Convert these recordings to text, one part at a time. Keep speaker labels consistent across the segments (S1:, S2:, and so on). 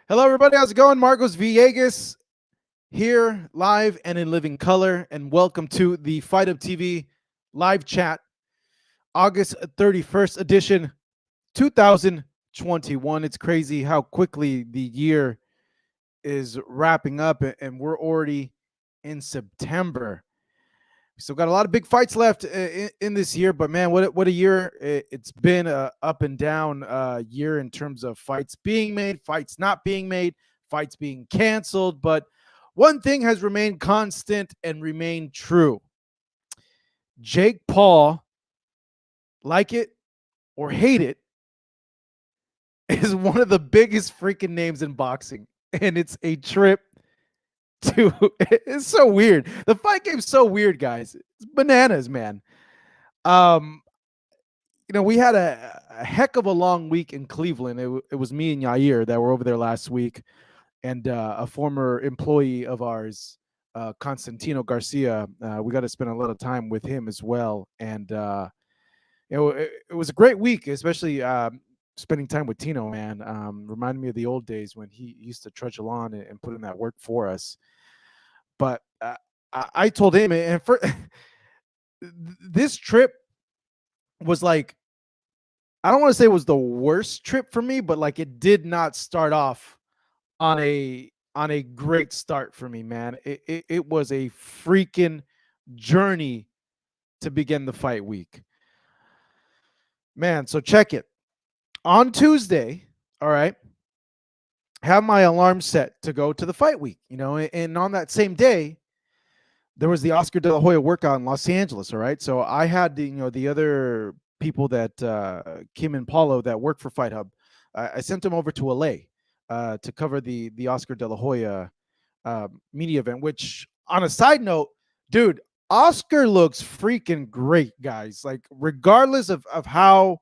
S1: Hello, everybody. How's it going? Marcos Villegas here, live and in living color, and welcome to the Fight Up TV live chat, August 31st edition, 2021. It's crazy how quickly the year is wrapping up, and we're already in September. We still got a lot of big fights left in this year, but man, what a year it's been! A up and down year in terms of fights being made, fights not being made, fights being canceled. But one thing has remained constant and remained true: Jake Paul, like it or hate it, is one of the biggest freaking names in boxing, and it's a trip to. It's so weird. The fight game's so weird, guys. It's bananas, man. Um, we had a heck of a long week in Cleveland. It was me and Yair that were over there last week, and a former employee of ours, Constantino Garcia. We got to spend a lot of time with him as well, and it was a great week, especially spending time with Tino. Man, reminded me of the old days when he used to trudge along and put in that work for us. But I told him, and for this trip was like, I don't want to say it was the worst trip for me, but like it did not start off on a great start for me, man. It was a freaking journey to begin the fight week. Man, so check it. On Tuesday, all right, have my alarm set to go to the fight week, and on that same day, there was the Oscar De La Hoya workout in Los Angeles, all right? So I had the other people that Kim and Paulo that work for Fight Hub. I sent them over to LA to cover the Oscar De La Hoya media event, which, on a side note, dude, Oscar looks freaking great, guys. Like, regardless of how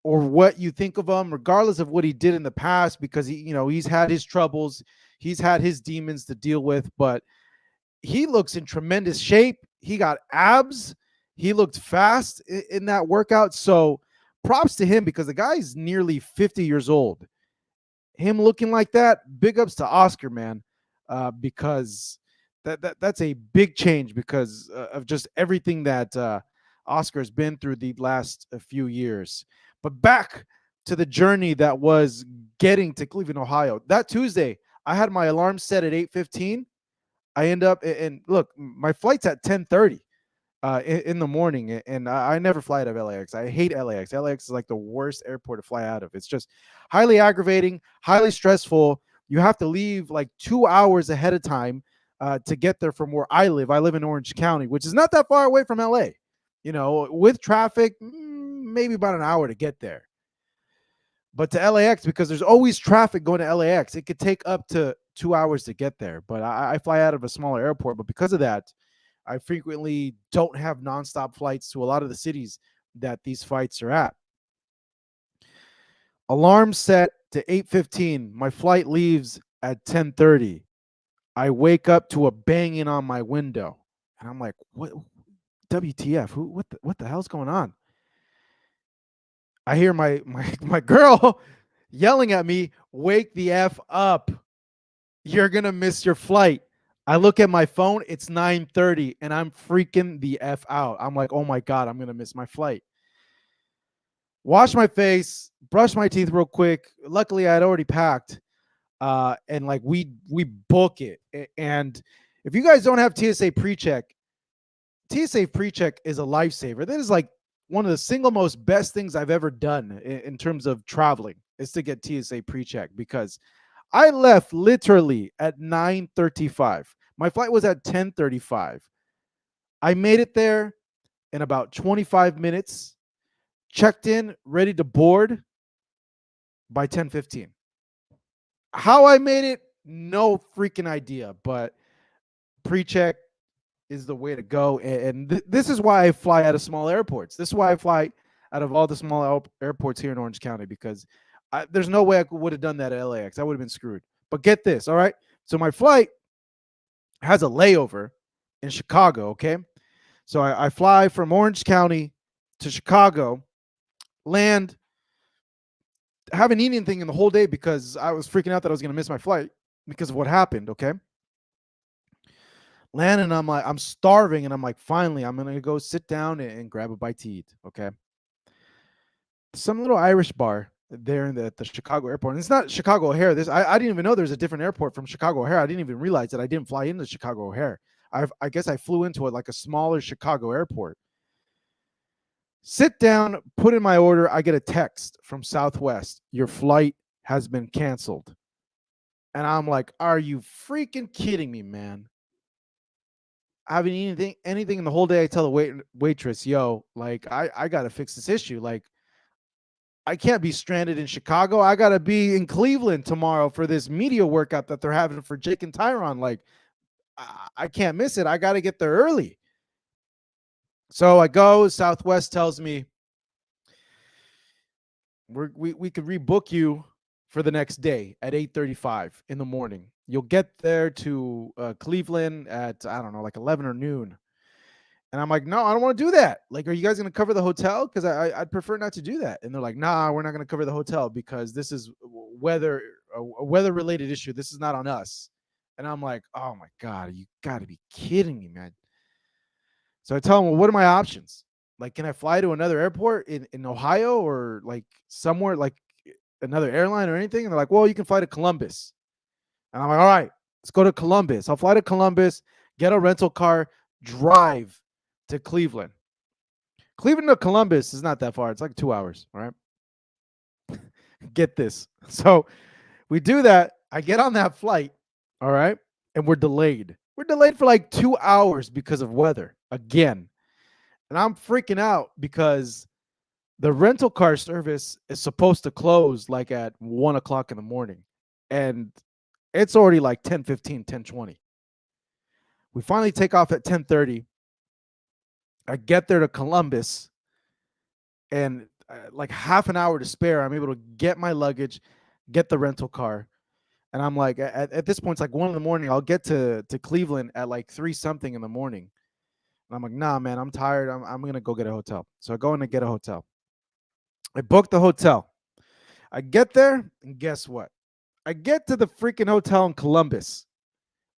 S1: or what you think of him, regardless of what he did in the past, because he's had his troubles, he's had his demons to deal with, but he looks in tremendous shape. He got abs. He looked fast in that workout. So props to him, because the guy's nearly 50 years old. Him looking like that, big ups to Oscar, man, because that's a big change because of just everything that Oscar's been through the last few years. But back to the journey that was getting to Cleveland, Ohio. That Tuesday, I had my alarm set at 8:15. I end up, and look, my flight's at 10:30 in the morning, and I never fly out of LAX. I hate LAX. LAX is like the worst airport to fly out of. It's just highly aggravating, highly stressful. You have to leave like 2 hours ahead of time to get there from where I live. I live in Orange County, which is not that far away from LA. With traffic, maybe about an hour to get there. But to LAX, because there's always traffic going to LAX, it could take up to 2 hours to get there. But I fly out of a smaller airport. But because of that, I frequently don't have nonstop flights to a lot of the cities that these fights are at. Alarm set to 8:15. My flight leaves at 10:30. I wake up to a banging on my window. And I'm like, what? WTF? What the hell's going on? I hear my girl yelling at me, "Wake the F up. You're going to miss your flight." I look at my phone, it's 9:30, and I'm freaking the F out. I'm like, oh my God, I'm going to miss my flight. Wash my face, brush my teeth real quick. Luckily, I had already packed, and like we book it. And if you guys don't have TSA PreCheck is a lifesaver. That is like one of the single most best things I've ever done in terms of traveling, is to get TSA PreCheck, because I left literally at 9:35. My flight was at 10:35. I made it there in about 25 minutes, checked in, ready to board by 10:15. How I made it, no freaking idea, but PreCheck is the way to go. And this is why I fly out of small airports. This is why I fly out of all the small airports here in Orange County, because there's no way I would have done that at LAX. I would have been screwed. But get this, all right? So my flight has a layover in Chicago, okay? So I fly from Orange County to Chicago, land haven't eaten anything in the whole day because I was freaking out that I was going to miss my flight because of what happened. Okay. Land, and I'm starving, and I'm like, finally, I'm going to go sit down and grab a bite to eat. Okay. Some little Irish bar there in the Chicago airport. And it's not Chicago O'Hare. I didn't even know there's a different airport from Chicago O'Hare. I didn't even realize that I didn't fly into Chicago O'Hare. I guess I flew into it like a smaller Chicago airport. Sit down, put in my order. I get a text from Southwest. Your flight has been canceled. And I'm like, are you freaking kidding me, man? I haven't eaten anything in the whole day. I tell the waitress, yo, like, I got to fix this issue. Like, I can't be stranded in Chicago. I got to be in Cleveland tomorrow for this media workout that they're having for Jake and Tyron. Like, I can't miss it. I got to get there early. So I go. Southwest tells me we could rebook you for the next day at 8:35 in the morning. You'll get there to Cleveland at, I don't know, like 11 or noon. And I'm like, no, I don't want to do that. Like, are you guys going to cover the hotel? Because I'd prefer not to do that. And they're like, nah, we're not going to cover the hotel because this is a weather related issue. This is not on us. And I'm like, oh my God, you got to be kidding me, man. So I tell them, well, what are my options? Like, can I fly to another airport in Ohio or like somewhere like another airline or anything? And they're like, well, you can fly to Columbus. And I'm like, all right, let's go to Columbus. I'll fly to Columbus, get a rental car, drive to Cleveland. Cleveland to Columbus is not that far. It's like 2 hours. All right. Get this. So we do that. I get on that flight. All right. And we're delayed. We're delayed for like 2 hours because of weather again. And I'm freaking out because the rental car service is supposed to close like at 1 o'clock in the morning. And it's already like 10:15, 10:20. We finally take off at 10:30. I get there to Columbus, and like half an hour to spare, I'm able to get my luggage, get the rental car. And I'm like, at this point, it's like 1 in the morning. I'll get to Cleveland at like 3 something in the morning. And I'm like, nah, man, I'm tired. I'm going to go get a hotel. So I go in and get a hotel. I book the hotel. I get there, and guess what? I get to the freaking hotel in Columbus,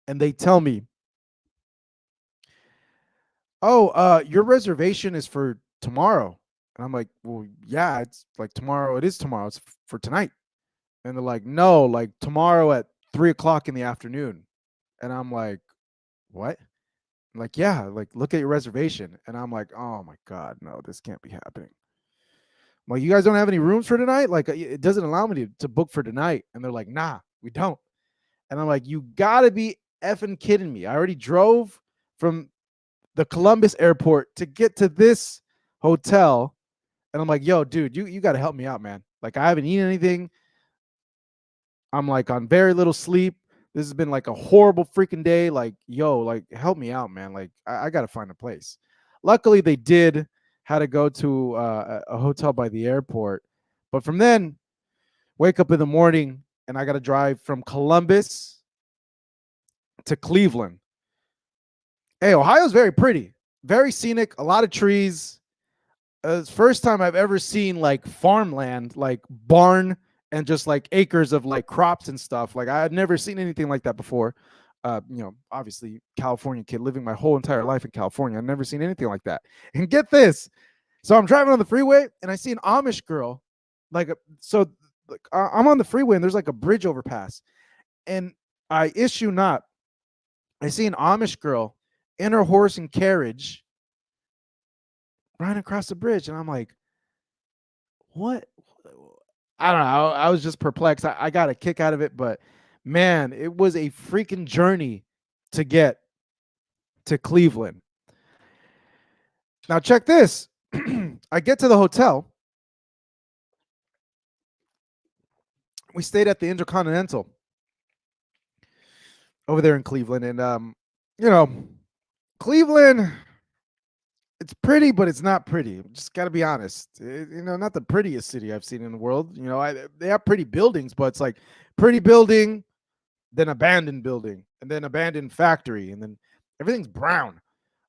S1: and they tell me, oh, your reservation is for tomorrow. And I'm like, well, yeah, it's like tomorrow. It is tomorrow. It's for tonight. And they're like, no, like tomorrow at 3 o'clock in the afternoon. And I'm like, what? I'm like, yeah, like look at your reservation. And I'm like, oh my God, no, this can't be happening. I'm like, you guys don't have any rooms for tonight? Like, it doesn't allow me to book for tonight. And they're like, nah, we don't. And I'm like, you gotta be effing kidding me. I already drove from the Columbus airport to get to this hotel. And I'm like, yo, dude, you got to help me out, man. Like, I haven't eaten anything. I'm like on very little sleep. This has been like a horrible freaking day. Like, yo, like, help me out, man. Like, I got to find a place. Luckily, they did had to go to a hotel by the airport. But from then, wake up in the morning and I got to drive from Columbus to Cleveland. Hey, Ohio's very pretty, very scenic, a lot of trees. It's the first time I've ever seen like farmland, like barn and just like acres of like crops and stuff. Like I had never seen anything like that before. Obviously California kid living my whole entire life in California. I've never seen anything like that. And get this. So I'm driving on the freeway and I see an Amish girl. I'm on the freeway and there's like a bridge overpass. And I issue not. I see an Amish girl in her horse and carriage running across the bridge. And I'm like, what? I don't know. I was just perplexed. I got a kick out of it, but man, it was a freaking journey to get to Cleveland. Now, check this. I get to the hotel. We stayed at the Intercontinental over there in Cleveland. And, Cleveland, it's pretty, but it's not pretty. Just got to be honest. Not the prettiest city I've seen in the world. They have pretty buildings, but it's like pretty building, then abandoned building, and then abandoned factory, and then everything's brown,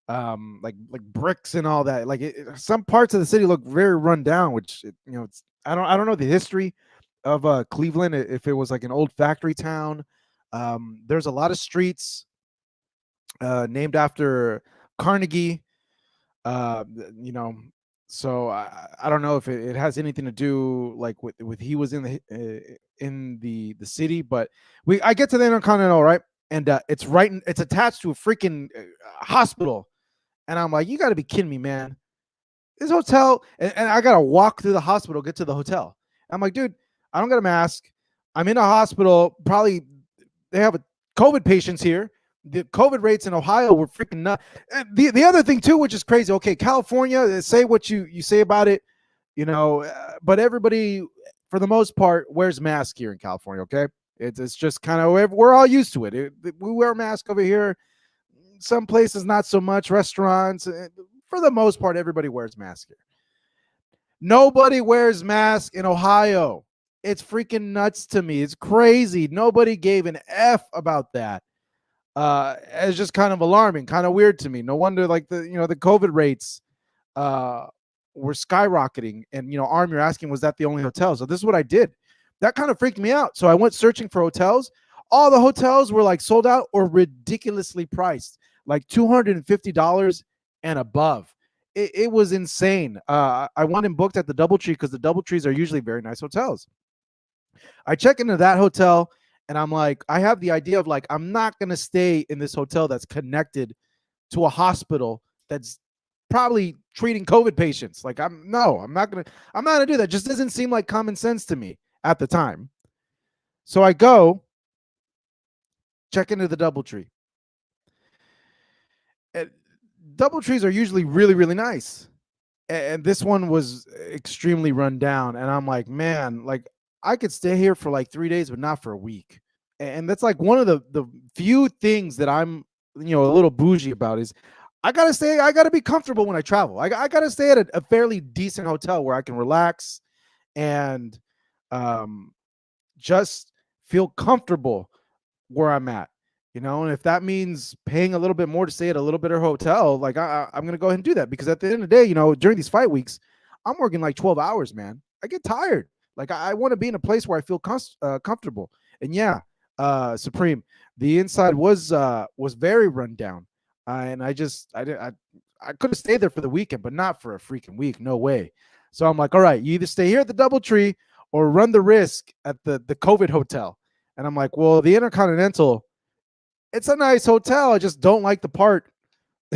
S1: like bricks and all that. Like some parts of the city look very run down, which it's I don't know the history of Cleveland. If it was like an old factory town, there's a lot of streets named after Carnegie. Uh, you know, so I don't know if it has anything to do like with he was in the city, but I get to the Intercontinental, right, and it's attached to a freaking hospital, and I'm like, you got to be kidding me, man. This hotel, and I gotta walk through the hospital, get to the hotel. I'm like, dude, I don't got a mask. I'm in a hospital. Probably they have a COVID patients here. The COVID rates in Ohio were freaking nuts. The other thing too, which is crazy. Okay, California, say what you say about it, but everybody, for the most part, wears masks here in California. Okay, it's just kind of we're all used to it. We wear masks over here. Some places not so much. Restaurants, for the most part, everybody wears masks here. Nobody wears masks in Ohio. It's freaking nuts to me. It's crazy. Nobody gave an F about that. It's just kind of alarming, kind of weird to me. No wonder, like the COVID rates were skyrocketing. And Arm, you're asking, was that the only hotel? So this is what I did. That kind of freaked me out. So I went searching for hotels. All the hotels were like sold out or ridiculously priced, like $250 and above. It was insane. I went and booked at the DoubleTree because the DoubleTrees are usually very nice hotels. I check into that hotel and I'm like, I have the idea of like, I'm not going to stay in this hotel that's connected to a hospital that's probably treating COVID patients. Like, I'm not going to do that. Just doesn't seem like common sense to me at the time. So I go check into the DoubleTree. DoubleTrees are usually really, really nice. And this one was extremely run down. And I'm like, man, like I could stay here for like 3 days, but not for a week. And that's like one of the few things that I'm, a little bougie about is I gotta be comfortable when I travel. I gotta stay at a fairly decent hotel where I can relax and just feel comfortable where I'm at. And if that means paying a little bit more to stay at a little better hotel, like I'm going to go ahead and do that, because at the end of the day, during these fight weeks, I'm working like 12 hours, man. I get tired. Like I want to be in a place where I feel comfortable. And yeah, Supreme, the inside was very run down. And I could have stayed there for the weekend, but not for a freaking week. No way. So I'm like, all right, you either stay here at the DoubleTree or run the risk at the COVID hotel. And I'm like, well, the Intercontinental, it's a nice hotel. I just don't like the part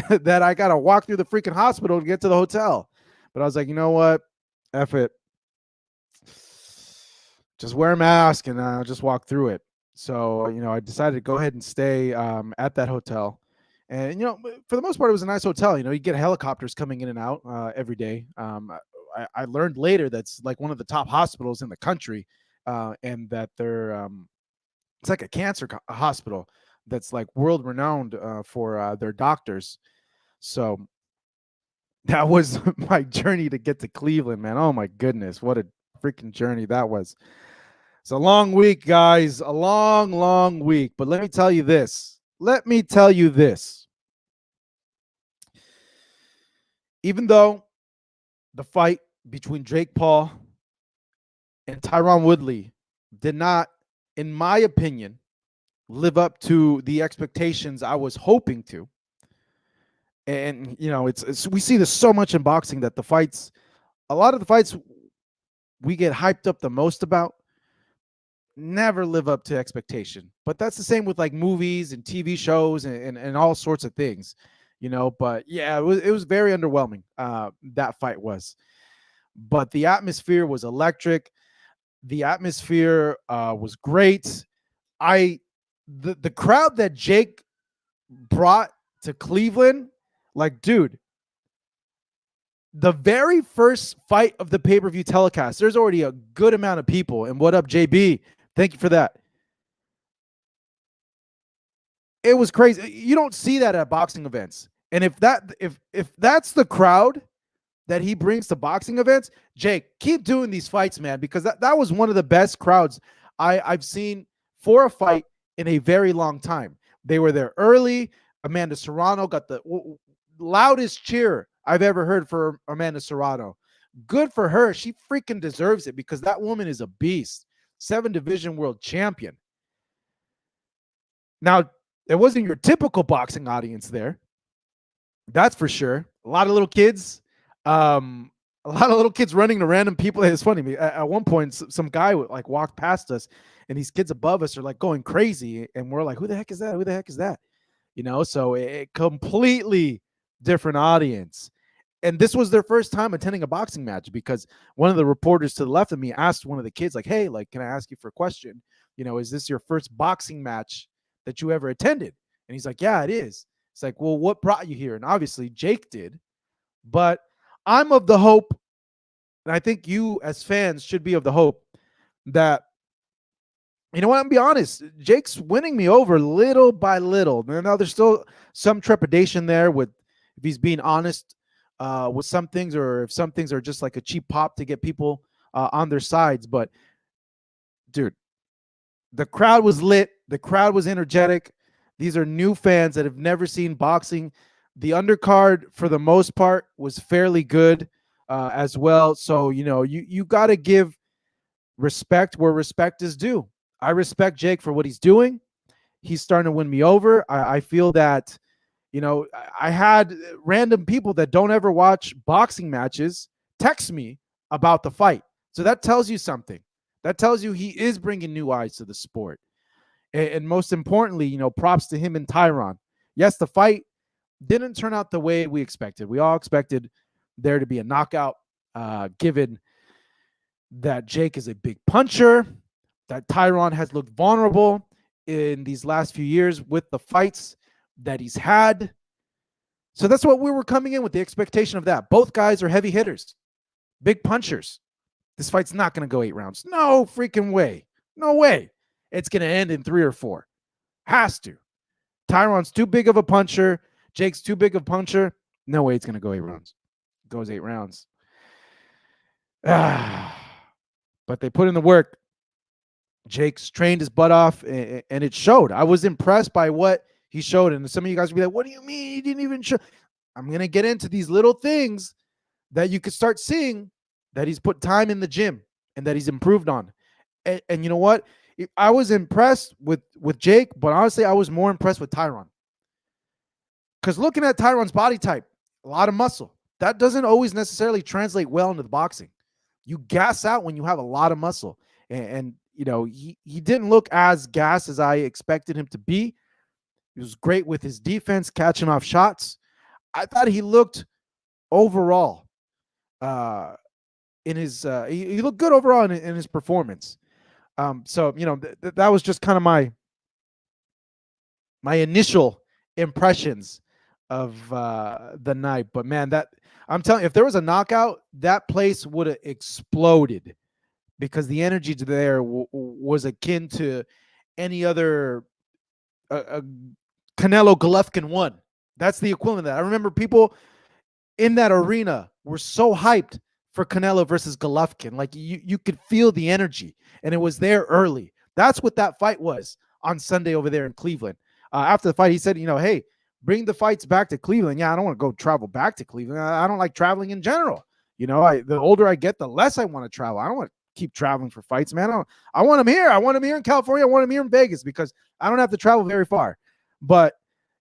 S1: that I got to walk through the freaking hospital to get to the hotel. But I was like, you know what? F it. Just wear a mask and I'll just walk through it. So, I decided to go ahead and stay at that hotel. And, for the most part, it was a nice hotel. You get helicopters coming in and out every day. I learned later that's like one of the top hospitals in the country, and that it's like a cancer hospital that's like world renowned for their doctors. So that was my journey to get to Cleveland, man. Oh my goodness, what a freaking journey that was. It's a long week, guys. A long, long week. But let me tell you this. Even though the fight between Jake Paul and Tyron Woodley did not, in my opinion, live up to the expectations I was hoping to. And it's we see this so much in boxing that a lot of the fights we get hyped up the most about never live up to expectation. But that's the same with like movies and TV shows and all sorts of things, but yeah, it was very underwhelming. That fight was, but the atmosphere was electric. The atmosphere was great. The crowd that Jake brought to Cleveland, like, dude, the very first fight of the pay-per-view telecast, there's already a good amount of people. And what up, JB? Thank you for that. It was crazy. You don't see that at boxing events. And if that's the crowd that he brings to boxing events, Jake, keep doing these fights, man, because that was one of the best crowds I've seen for a fight in a very long time. They were there early. Amanda Serrano got the loudest cheer I've ever heard for Amanda Serrano. Good for her. She freaking deserves it, because that woman is a beast. 7-division world champion. Now, it wasn't your typical boxing audience there. That's for sure. A lot of little kids. A lot of little kids running to random people. It's funny. At one point, some guy like walked past us, and these kids above us are like going crazy, and we're like, "Who the heck is that? Who the heck is that?" You know. So it completely different audience. And this was their first time attending a boxing match, because one of the reporters to the left of me asked one of the kids, like, "Hey, like, can I ask you for a question? You know, is this your first boxing match that you ever attended?" And he's like, "Yeah, it is." It's like, "Well, what brought you here?" And obviously Jake did. But I'm of the hope, and I think you as fans should be of the hope that, you know what, I'm gonna be honest, Jake's winning me over little by little. Now there's still some trepidation there with if he's being honest with some things, or if some things are just like a cheap pop to get people on their sides. But dude, the crowd was lit. The crowd was energetic. These are new fans that have never seen boxing. The undercard, for the most part, was fairly good as well. So, you know, you got to give respect where respect is due. I respect Jake for what he's doing. He's starting to win me over. I feel that, you know, I had random people that don't ever watch boxing matches text me about the fight. So that tells you something. That tells you he is bringing new eyes to the sport. And most importantly, you know, props to him and Tyron. Yes, the fight didn't turn out the way we expected. We all expected there to be a knockout, given that Jake is a big puncher, that Tyron has looked vulnerable in these last few years with the fights that he's had. So that's what we were coming in with, the expectation of that. Both guys are heavy hitters, big punchers. This fight's not going to go 8 rounds. No freaking way. No way. It's going to end in 3 or 4. Has to. Tyron's too big of a puncher. Jake's too big of a puncher. No way it's going to go 8 rounds. It goes 8 rounds. But they put in the work. Jake's trained his butt off, and it showed. I was impressed by what he showed. And some of you guys will be like, what do you mean he didn't even show? I'm going to get into these little things that you could start seeing that he's put time in the gym and that he's improved on. And you know what? I was impressed with Jake, but honestly, I was more impressed with Tyron. Because looking at Tyron's body type, a lot of muscle, that doesn't always necessarily translate well into the boxing. You gas out when you have a lot of muscle. And you know, he didn't look as gassed as I expected him to be. He was great with his defense, catching off shots. I thought he looked overall in his he looked good overall in his performance. So, you know, that was just kind of my initial impressions of the night. But man, that I'm telling you, if there was a knockout, that place would have exploded, because the energy there was akin to any other Canelo Golovkin 1. That's the equivalent of that. I remember people in that arena were so hyped for Canelo versus Golovkin. Like you could feel the energy, and it was there early. That's what that fight was on Sunday over there in Cleveland. After the fight, he said, you know, hey, bring the fights back to Cleveland. Yeah, I don't want to go travel back to Cleveland. I don't like traveling in general. You know, the older I get, the less I want to travel. I don't want to keep traveling for fights, man. I want them here. I want them here in California. I want them here in Vegas, because I don't have to travel very far. But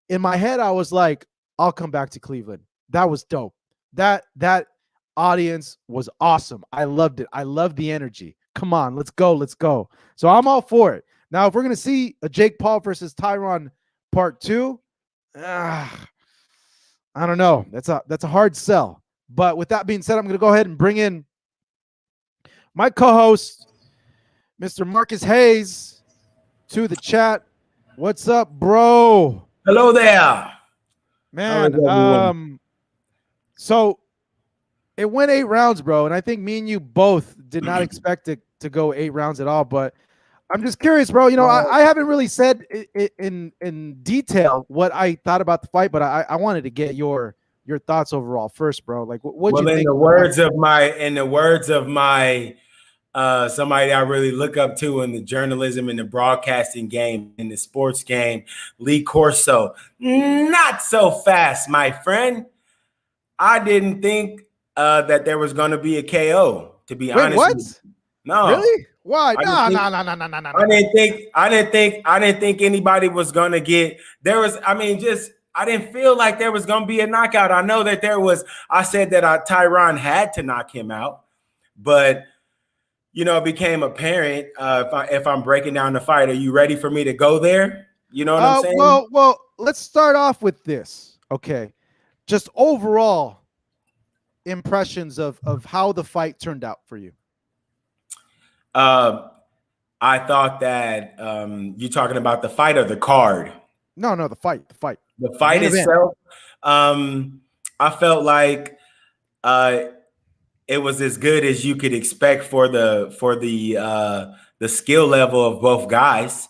S1: in my head, I was like, I'll come back to Cleveland. That was dope. That audience was awesome. I loved it. I loved the energy. Come on, let's go. Let's go. So I'm all for it. Now, if we're going to see a Jake Paul versus Tyron part 2, I don't know. That's a hard sell. But with that being said, I'm going to go ahead and bring in my co-host, Mr. Marcus Hayes, to the chat. What's up, bro?
S2: Hello there.
S1: Man, so it went 8 rounds, bro, and I think me and you both did not expect it to go 8 rounds at all, but I'm just curious, bro. You know, I haven't really said in detail what I thought about the fight, but I wanted to get your thoughts overall first, bro. Like, what you think?
S2: In the words of my somebody I really look up to in the journalism, in the broadcasting game, in the sports game, Lee Corso, not so fast, my friend. I didn't think that there was going to be a KO, to be honest.
S1: What?
S2: With you. No.
S1: Really? Why?
S2: I didn't
S1: No,
S2: think
S1: no, no, no, no, no, no,
S2: I
S1: no.
S2: didn't think anybody was gonna get there was I mean just I didn't feel like there was gonna be a knockout. I know that there was I said that Tyron had to knock him out, but it became apparent if I'm breaking down the fight. Are you ready for me to go there? You know what I'm saying?
S1: Well, let's start off with this. Okay. Just overall impressions of how the fight turned out for you.
S2: I thought that you talking about the fight or the card?
S1: No, the fight.
S2: The fight itself. I felt like it was as good as you could expect for the skill level of both guys.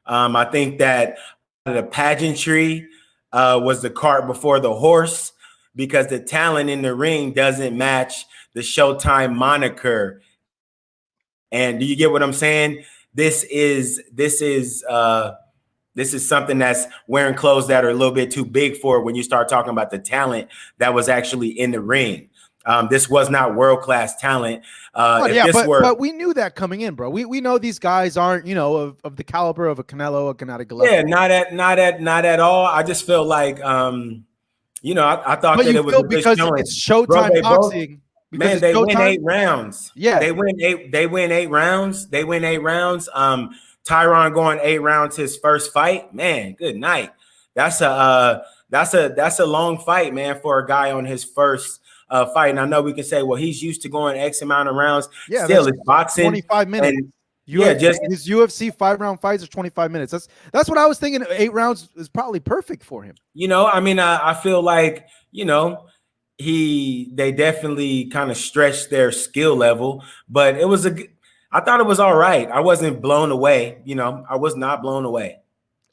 S2: I think that the pageantry was the cart before the horse because the talent in the ring doesn't match the Showtime moniker. And do you get what I'm saying? This is something that's wearing clothes that are a little bit too big for it when you start talking about the talent that was actually in the ring. This was not world-class talent.
S1: But we knew that coming in, bro. We know these guys aren't, of the caliber of a Canelo, a Gennady Golovkin.
S2: Yeah, not at all. I just feel like, I thought that it was a good
S1: because
S2: showing.
S1: It's Showtime boxing.
S2: Man, they win 8 rounds.
S1: Yeah,
S2: they win 8 rounds. Tyron going 8 rounds his first fight. Man, good night. That's a long fight, man, for a guy on his first fight. And I know we can say, well, he's used to going X amount of rounds.
S1: Yeah,
S2: still it's boxing.
S1: 25 minutes. His UFC 5-round fights are 25 minutes. That's what I was thinking. 8 rounds is probably perfect for him.
S2: I feel like, they definitely kind of stretched their skill level, but I thought it was all right. I wasn't blown away. I was not blown away.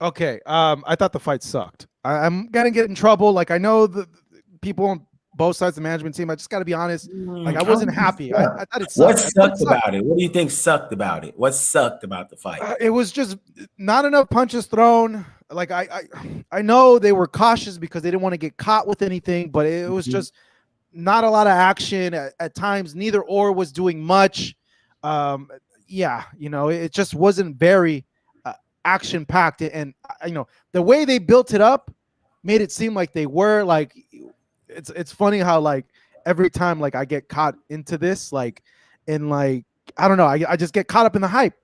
S1: Okay. I thought the fight sucked. I'm gonna get in trouble. Like, I know the people on both sides of the management team. I just got to be honest. Like, I wasn't happy. I thought it sucked.
S2: What sucked about it? What do you think sucked about it? What sucked about the fight?
S1: It was just not enough punches thrown. Like, I know they were cautious because they didn't want to get caught with anything, but it was just not a lot of action at times. Neither or was doing much. It just wasn't very action packed. And the way they built it up made it seem like they were like. It's funny how like every time like I get caught into this I don't know, I just get caught up in the hype.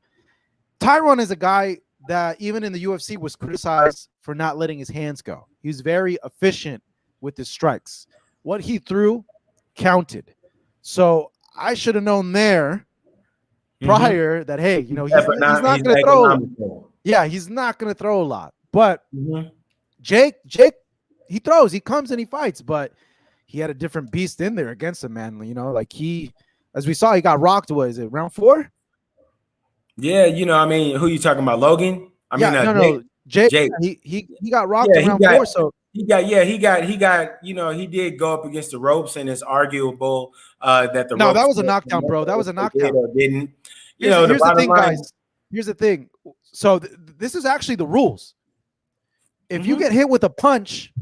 S1: Tyron is a guy that even in the UFC was criticized for not letting his hands go. He was very efficient with his strikes. What he threw counted. So I should have known there prior that, hey, he's not going to throw. Yeah, he's not going to throw a lot. But Jake, he throws, he comes and he fights, but he had a different beast in there against him, man. As we saw, he got rocked. What is it, round 4?
S2: Yeah, who you talking about, Logan?
S1: Jake. He got rocked in round 4. So
S2: he did go up against the ropes, and it's arguable that the
S1: that was a knockdown, bro. That was a knockdown.
S2: Didn't
S1: here's the thing, guys. Here's the thing. So this is actually the rules. If you get hit with a punch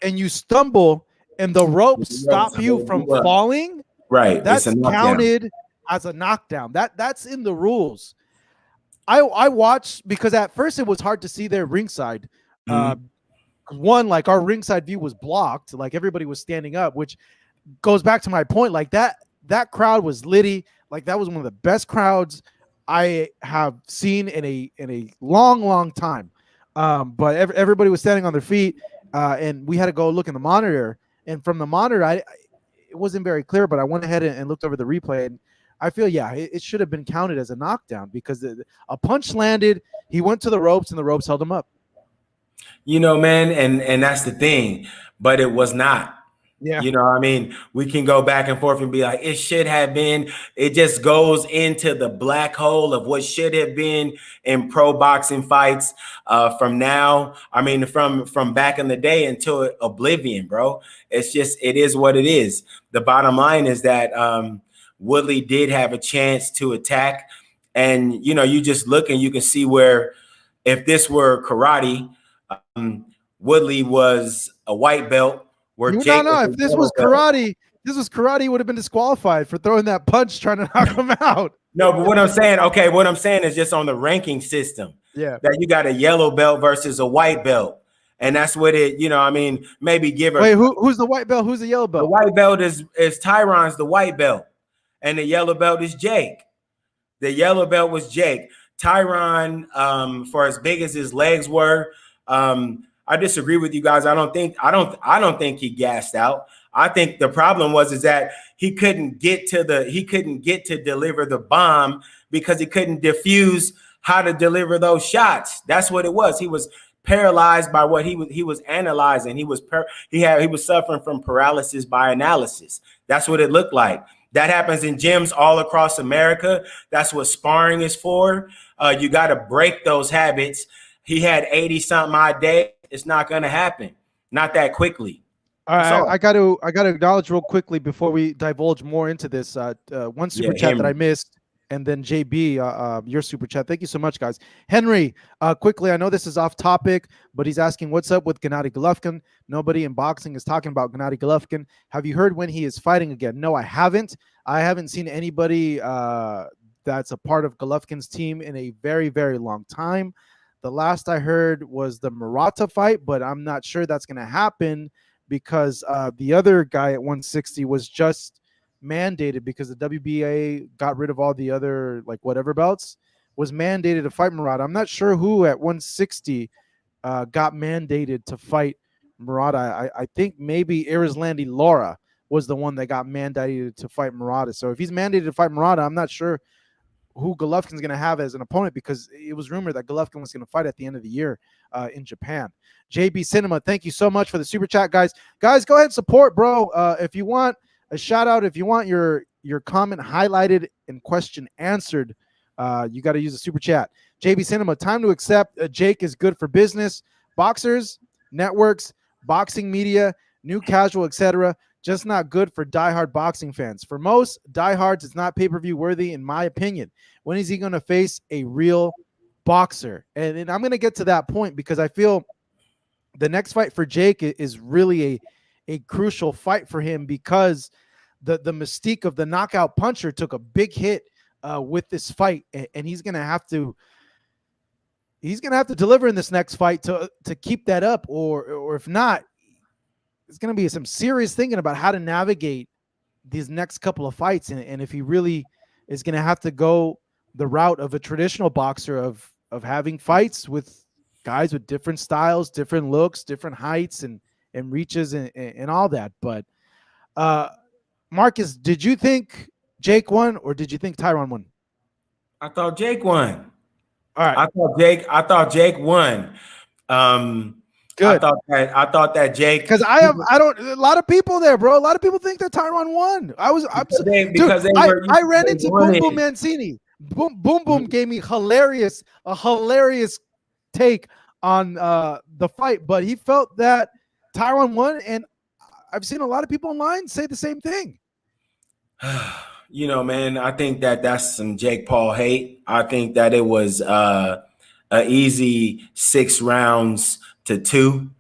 S1: and you stumble and the ropes stop you from falling,
S2: right?
S1: That's counted as a knockdown. That's in the rules. I watched because at first it was hard to see their ringside. One, like our ringside view was blocked, like everybody was standing up, which goes back to my point. Like that crowd was litty. Like that was one of the best crowds I have seen in a long time. But everybody was standing on their feet, and we had to go look in the monitor. And from the monitor, it wasn't very clear, but I went ahead and looked over the replay, and I feel, it should have been counted as a knockdown because a punch landed, he went to the ropes, and the ropes held him up.
S2: Man, and that's the thing, but it was not.
S1: Yeah.
S2: We can go back and forth and be like, it should have been. It just goes into the black hole of what should have been in pro boxing fights from now. From back in the day until oblivion, bro. It is what it is. The bottom line is that Woodley did have a chance to attack. And, you just look and you can see where if this were karate, Woodley was a white belt.
S1: If this was karate, he would have been disqualified for throwing that punch trying to knock him out.
S2: No, but what I'm saying, okay, what I'm saying is just on the ranking system
S1: Yeah.
S2: that you got a yellow belt versus a white belt. And that's what it, I mean, maybe give
S1: Wait,
S2: her
S1: who's the white belt? Who's the yellow
S2: the
S1: belt?
S2: white belt is Tyron's the white belt, and the yellow belt is Jake. The yellow belt was Jake. Tyron, for as big as his legs were, I disagree with you guys. I don't think he gassed out. I think the problem was that he couldn't get to deliver the bomb because he couldn't diffuse how to deliver those shots. That's what it was. He was paralyzed by what he was analyzing. He was suffering from paralysis by analysis. That's what it looked like. That happens in gyms all across America. That's what sparring is for. You got to break those habits. He had 80 something odd days. It's not going to happen. Not that quickly.
S1: All right, I got to acknowledge real quickly before we divulge more into this. One super chat that I missed, and then JB, your super chat. Thank you so much, guys. Henry, quickly, I know this is off topic, but he's asking what's up with Gennady Golovkin. Nobody in boxing is talking about Gennady Golovkin. Have you heard when he is fighting again? No, I haven't. I haven't seen anybody that's a part of Golovkin's team in a very, very long time. The last I heard was the Murata fight, but I'm not sure that's going to happen because the other guy at 160 was just mandated because the WBA got rid of all the other whatever belts, was mandated to fight Murata. I'm not sure who at 160 got mandated to fight Murata. I think maybe Arislandi Lara was the one that got mandated to fight Murata. So if he's mandated to fight Murata, I'm not sure who Golovkin's going to have as an opponent because it was rumored that Golovkin was going to fight at the end of the year in Japan. JB Cinema, thank you so much for the super chat, guys. Guys, go ahead and support, bro. If you want a shout out, if you want your comment highlighted and question answered, you got to use the super chat. JB Cinema, time to accept Jake is good for business. Boxers, networks, boxing media, new casual, etc. Just not good for diehard boxing fans. For most diehards, it's not pay-per-view worthy, in my opinion. When is he going to face a real boxer? And I'm going to get to that point because I feel the next fight for Jake is really a crucial fight for him because the mystique of the knockout puncher took a big hit with this fight, and he's going to have to deliver in this next fight to keep that up, or if not, it's going to be some serious thinking about how to navigate these next couple of fights. And if he really is going to have to go the route of a traditional boxer of having fights with guys with different styles, different looks, different heights and reaches and all that. But Marcus, did you think Jake won or did you think Tyron won?
S2: I thought Jake won.
S1: All right.
S2: I thought Jake won.
S1: Good.
S2: I thought that Jake,
S1: because a lot of people there, bro. A lot of people think that Tyron won. I ran into Boom Boom Mancini. Boom Boom gave me a hilarious take on the fight, but he felt that Tyron won, and I've seen a lot of people online say the same thing.
S2: Man, I think that's some Jake Paul hate. I think that it was an easy 6 rounds to 2.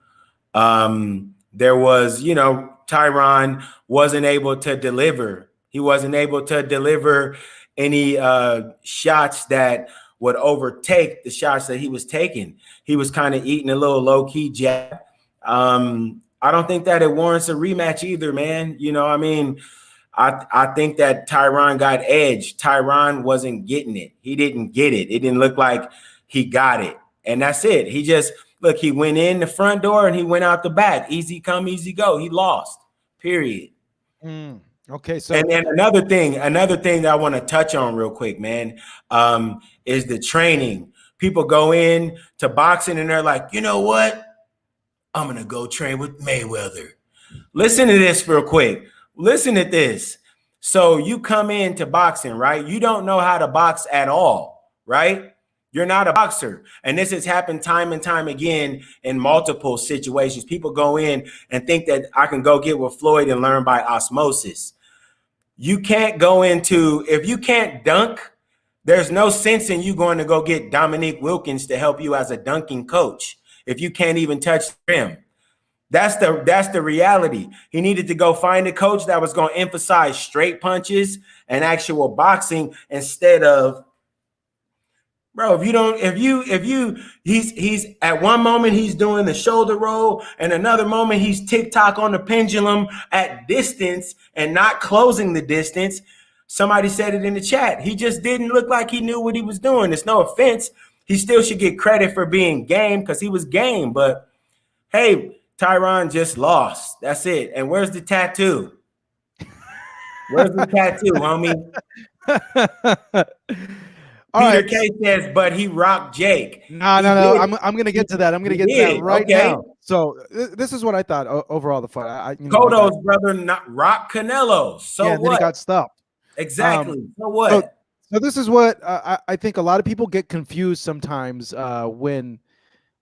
S2: There was, Tyron wasn't able to deliver. He wasn't able to deliver any shots that would overtake the shots that he was taking. He was kind of eating a little low-key jab. I don't think that it warrants a rematch either, man. I think that Tyron got edged. Tyron wasn't getting it. He didn't get it. It didn't look like he got it. And that's it. He went in the front door and he went out the back. Easy come, easy go. He lost, period.
S1: Okay. So
S2: and another thing that I want to touch on real quick, man, is the training. People go in to boxing and they're like, you know what? I'm going to go train with Mayweather. Listen to this real quick. Listen to this. So you come into boxing, right? You don't know how to box at all, right? You're not a boxer. And this has happened time and time again in multiple situations. People go in and think that I can go get with Floyd and learn by osmosis. You can't go into, if you can't dunk, there's no sense in you going to go get Dominique Wilkins to help you as a dunking coach if you can't even touch the rim. That's the reality. He needed to go find a coach that was going to emphasize straight punches and actual boxing instead of, bro, he's at one moment he's doing the shoulder roll and another moment he's TikTok on the pendulum at distance and not closing the distance. Somebody said it in the chat. He just didn't look like he knew what he was doing. It's no offense. He still should get credit for being game because he was game. But hey, Tyron just lost. That's it. And where's the tattoo? Where's the tattoo, homie? Peter K says, but he rocked Jake.
S1: No. I'm going to get to that. I'm going to get to that right now. So this is what I thought overall the fight.
S2: Cotto's brother not rock Canelo. So
S1: yeah, what? Then he got stopped.
S2: Exactly. So what?
S1: So this is what I think a lot of people get confused sometimes when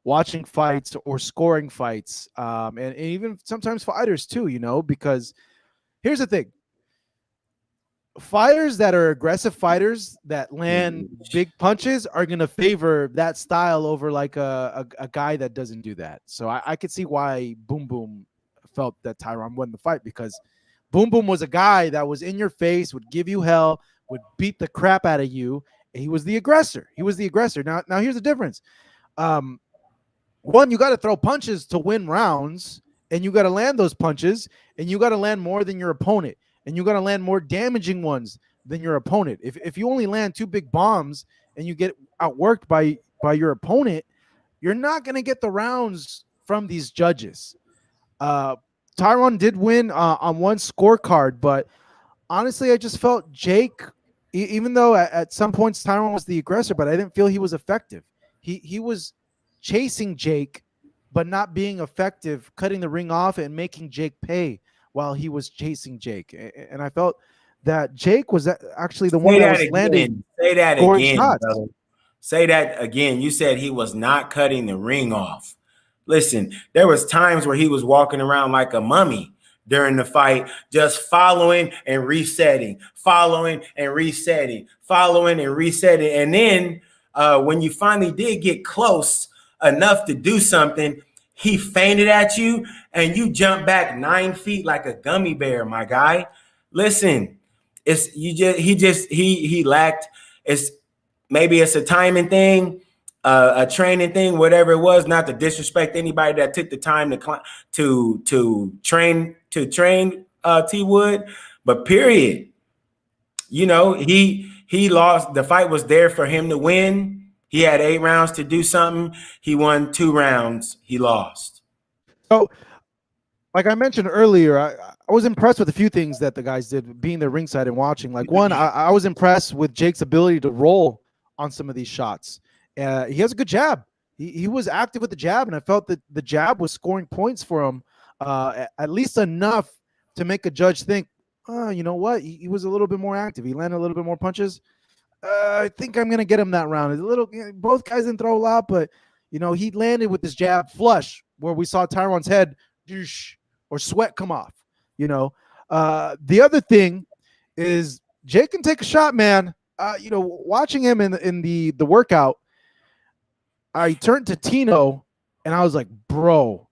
S1: watching fights or scoring fights, and even sometimes fighters too, because here's the thing. Fighters that are aggressive fighters that land big punches are going to favor that style over like a guy that doesn't do that. So I could see why Boom Boom felt that Tyron won the fight, because Boom Boom was a guy that was in your face, would give you hell, would beat the crap out of you. He was the aggressor. Now here's the difference. One, you got to throw punches to win rounds, and you got to land those punches, and you got to land more than your opponent, and you got to land more damaging ones than your opponent. If you only land 2 big bombs and you get outworked by your opponent, you're not going to get the rounds from these judges. Tyron did win on one scorecard, but honestly, I just felt Jake, even though at some points Tyron was the aggressor, but I didn't feel he was effective. He was chasing Jake, but not being effective, cutting the ring off and making Jake pay while he was chasing Jake. And I felt that Jake was actually the one that was landing.
S2: Say that again, brother. Say that again. You said he was not cutting the ring off. Listen, there was times where he was walking around like a mummy during the fight, just following and resetting, following and resetting, following and resetting. And then when you finally did get close enough to do something, he feinted at you and you jumped back 9 feet like a gummy bear, my guy. Listen, he lacked. Maybe it's a timing thing, a training thing, whatever it was. Not to disrespect anybody that took the time to train T Wood, but period. He lost. The fight was there for him to win. He had 8 rounds to do something. He won 2 rounds. He lost.
S1: So, like I mentioned earlier, I was impressed with a few things that the guys did, being there ringside and watching. Like one, I was impressed with Jake's ability to roll on some of these shots. He has a good jab. He was active with the jab, and I felt that the jab was scoring points for him, at least enough to make a judge think, oh, you know what? He was a little bit more active. He landed a little bit more punches. I think I'm gonna get him that round. Both guys didn't throw a lot, but he landed with this jab flush where we saw Tyron's head or sweat come off. The other thing is Jake can take a shot, man. Watching him in the workout, I turned to Tino and I was like, bro,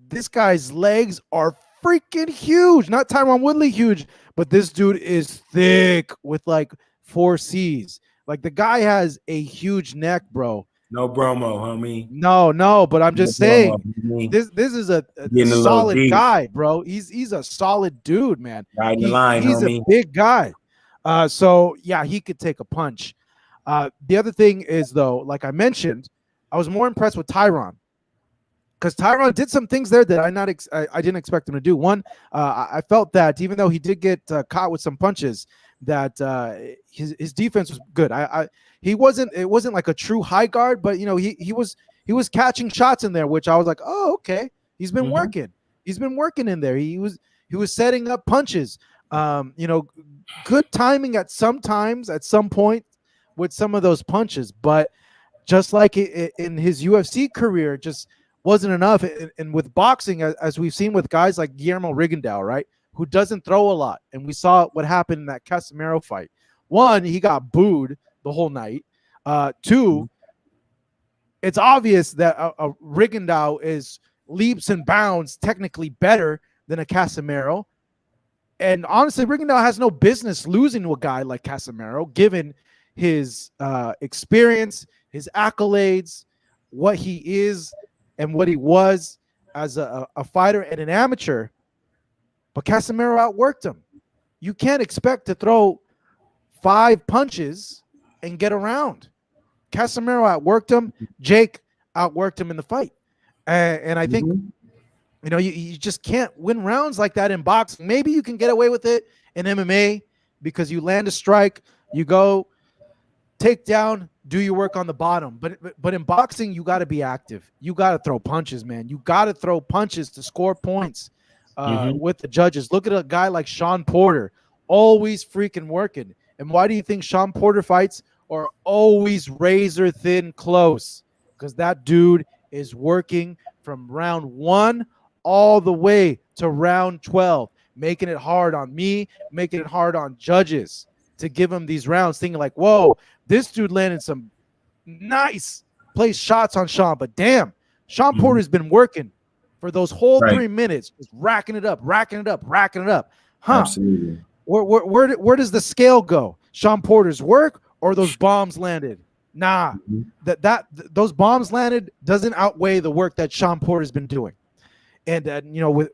S1: this guy's legs are freaking huge. Not Tyron Woodley huge, but this dude is thick with like 4 C's. Like the guy has a huge neck, bro.
S2: No bromo, homie.
S1: No, but I'm just saying this is a solid guy, bro. He's a solid dude, man.
S2: He's
S1: homie. A big guy. So yeah, he could take a punch. The other thing is though, like I mentioned, I was more impressed with Tyron, because Tyron did some things there that I didn't expect him to do. One, I felt that even though he did get caught with some punches, that his defense was good. It wasn't like a true high guard, but he was catching shots in there, which I was like, oh, okay, he's been working. He's been working in there. He was setting up punches. Good timing at some point with some of those punches, but just like in his UFC career, just wasn't enough. And with boxing, as we've seen with guys like Guillermo Rigondeaux, right, who doesn't throw a lot, and we saw what happened in that Casemiro fight. One, he got booed the whole night. Two, it's obvious that Rigondeaux is leaps and bounds technically better than a Casemiro. And honestly, Rigondeaux has no business losing to a guy like Casemiro, given his experience, his accolades, what he is and what he was as a fighter and an amateur. But Casemiro outworked him. You can't expect to throw 5 punches and get around. Casemiro outworked him. Jake outworked him in the fight. And I think, you just can't win rounds like that in boxing. Maybe you can get away with it in MMA because you land a strike, you go take down, do your work on the bottom. But in boxing, you got to be active. You got to throw punches, man. You got to throw punches to score points with the judges. Look at a guy like Sean Porter, always freaking working. And why do you think Sean Porter fights are always razor thin close? Because that dude is working from round 1 all the way to round 12, making it hard on me, making it hard on judges to give him these rounds, thinking like, whoa, this dude landed some nice place shots on Sean. But damn, Sean Porter's been working for those whole 3 minutes, just racking it up. Huh?
S2: Absolutely.
S1: Where does the scale go? Sean Porter's work or those bombs landed? Nah, those bombs landed doesn't outweigh the work that Sean Porter's been doing. And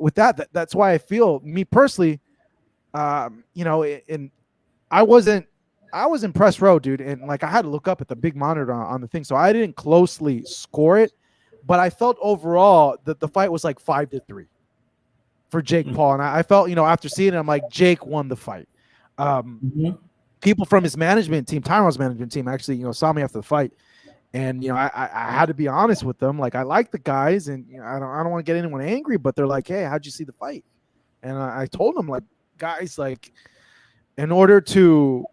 S1: with that's why I feel, me personally, and I was in press row, dude, and like I had to look up at the big monitor on the thing, so I didn't closely score it, but I felt overall that the fight was like 5-3 for Jake Paul, and I felt, after seeing it, I'm like, Jake won the fight. People from his management team, Tyron's management team, actually, saw me after the fight. And, I had to be honest with them. Like, I like the guys, and I don't want to get anyone angry, but they're like, hey, how'd you see the fight? And I told them, like, guys, like, in order to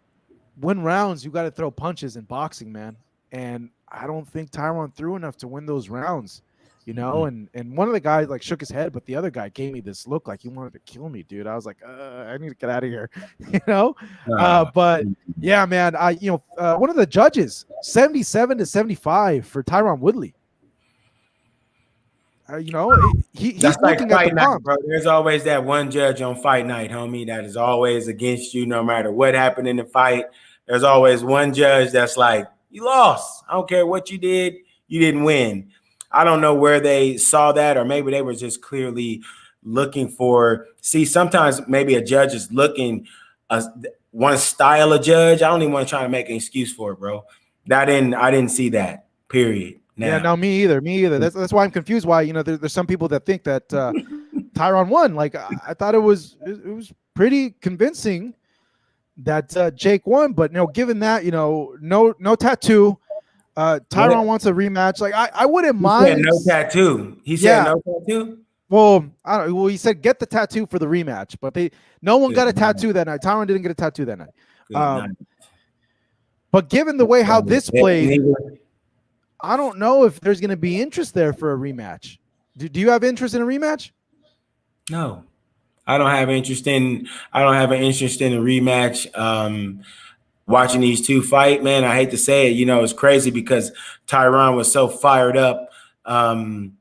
S1: win rounds, you got to throw punches in boxing, man. And I don't think Tyron threw enough to win those rounds, and one of the guys like shook his head, but the other guy gave me this look like he wanted to kill me, dude. I was like, I need to get out of here, but yeah, man, one of the judges, 77-75 for Tyron Woodley. He's
S2: that's like
S1: looking
S2: fight
S1: at the
S2: night,
S1: palm.
S2: bro. There's always that one judge on fight night, homie, that is always against you no matter what happened in the fight. There's always one judge that's like, you lost. I don't care what you did. You didn't win. I don't know where they saw that, or maybe they were just clearly looking for. See, sometimes maybe a judge is looking one style of judge. I don't even want to try to make an excuse for it, bro. I didn't see that. Period. Now.
S1: Yeah, no, me either. That's why I'm confused. Why there's some people that think that Tyron won. Like I thought it was pretty convincing that Jake won, but given that no tattoo. Tyron wants a rematch. Like I wouldn't mind.
S2: No tattoo. He said no tattoo.
S1: Well, I don't. Well, he said get the tattoo for the rematch, but no one got a tattoo that night. Tyron didn't get a tattoo that night. But given the way how this played, I don't know if there's going to be interest there for a rematch. Do you have interest in a rematch?
S2: No, I don't have interest in. I don't have an interest in a rematch. Watching these two fight, man, I hate to say it, it's crazy because Tyron was so fired up in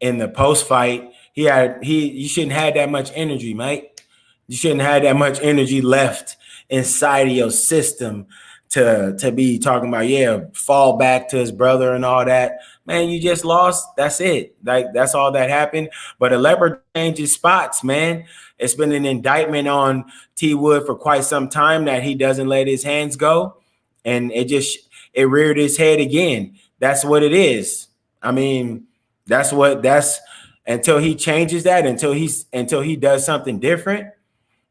S2: the post fight. You shouldn't have that much energy, mate. You shouldn't have that much energy left inside of your system to be talking about, fall back to his brother and all that. Man, you just lost. That's it. Like, that's all that happened. But a leopard changes spots, man. It's been an indictment on T. Wood for quite some time that he doesn't let his hands go. And it reared his head again. That's what it is. I mean, that's until he changes that, until he does something different,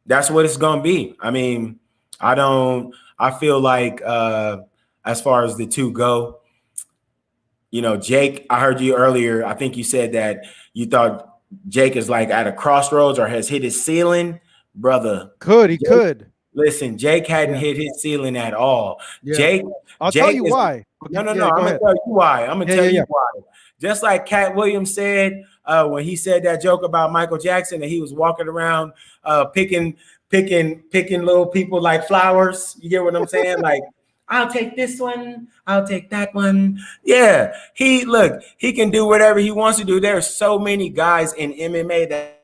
S2: that's what it's going to be. I mean, I feel like as far as the two go, Jake, I heard you earlier. I think you said that you thought Jake is like at a crossroads or has hit his ceiling, brother.
S1: He could.
S2: Listen, Jake hadn't hit his ceiling at all.
S1: Yeah. I'll tell you why.
S2: No. I'm gonna tell you why. I'm gonna tell you why. Just like Cat Williams said when he said that joke about Michael Jackson, that he was walking around picking little people like flowers. You get what I'm saying? Like I'll take this one. I'll take that one. Yeah, he can do whatever he wants to do. There are so many guys in MMA that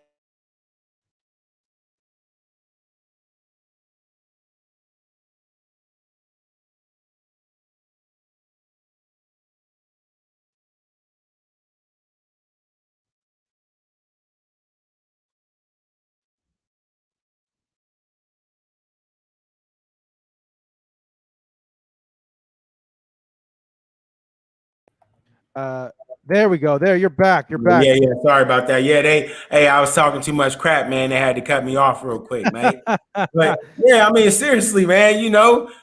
S1: There we go. There, you're back. You're back.
S2: yeah, yeah. Sorry about that. Yeah, I was talking too much crap, man. They had to cut me off real quick, mate. But yeah, I mean, seriously, man.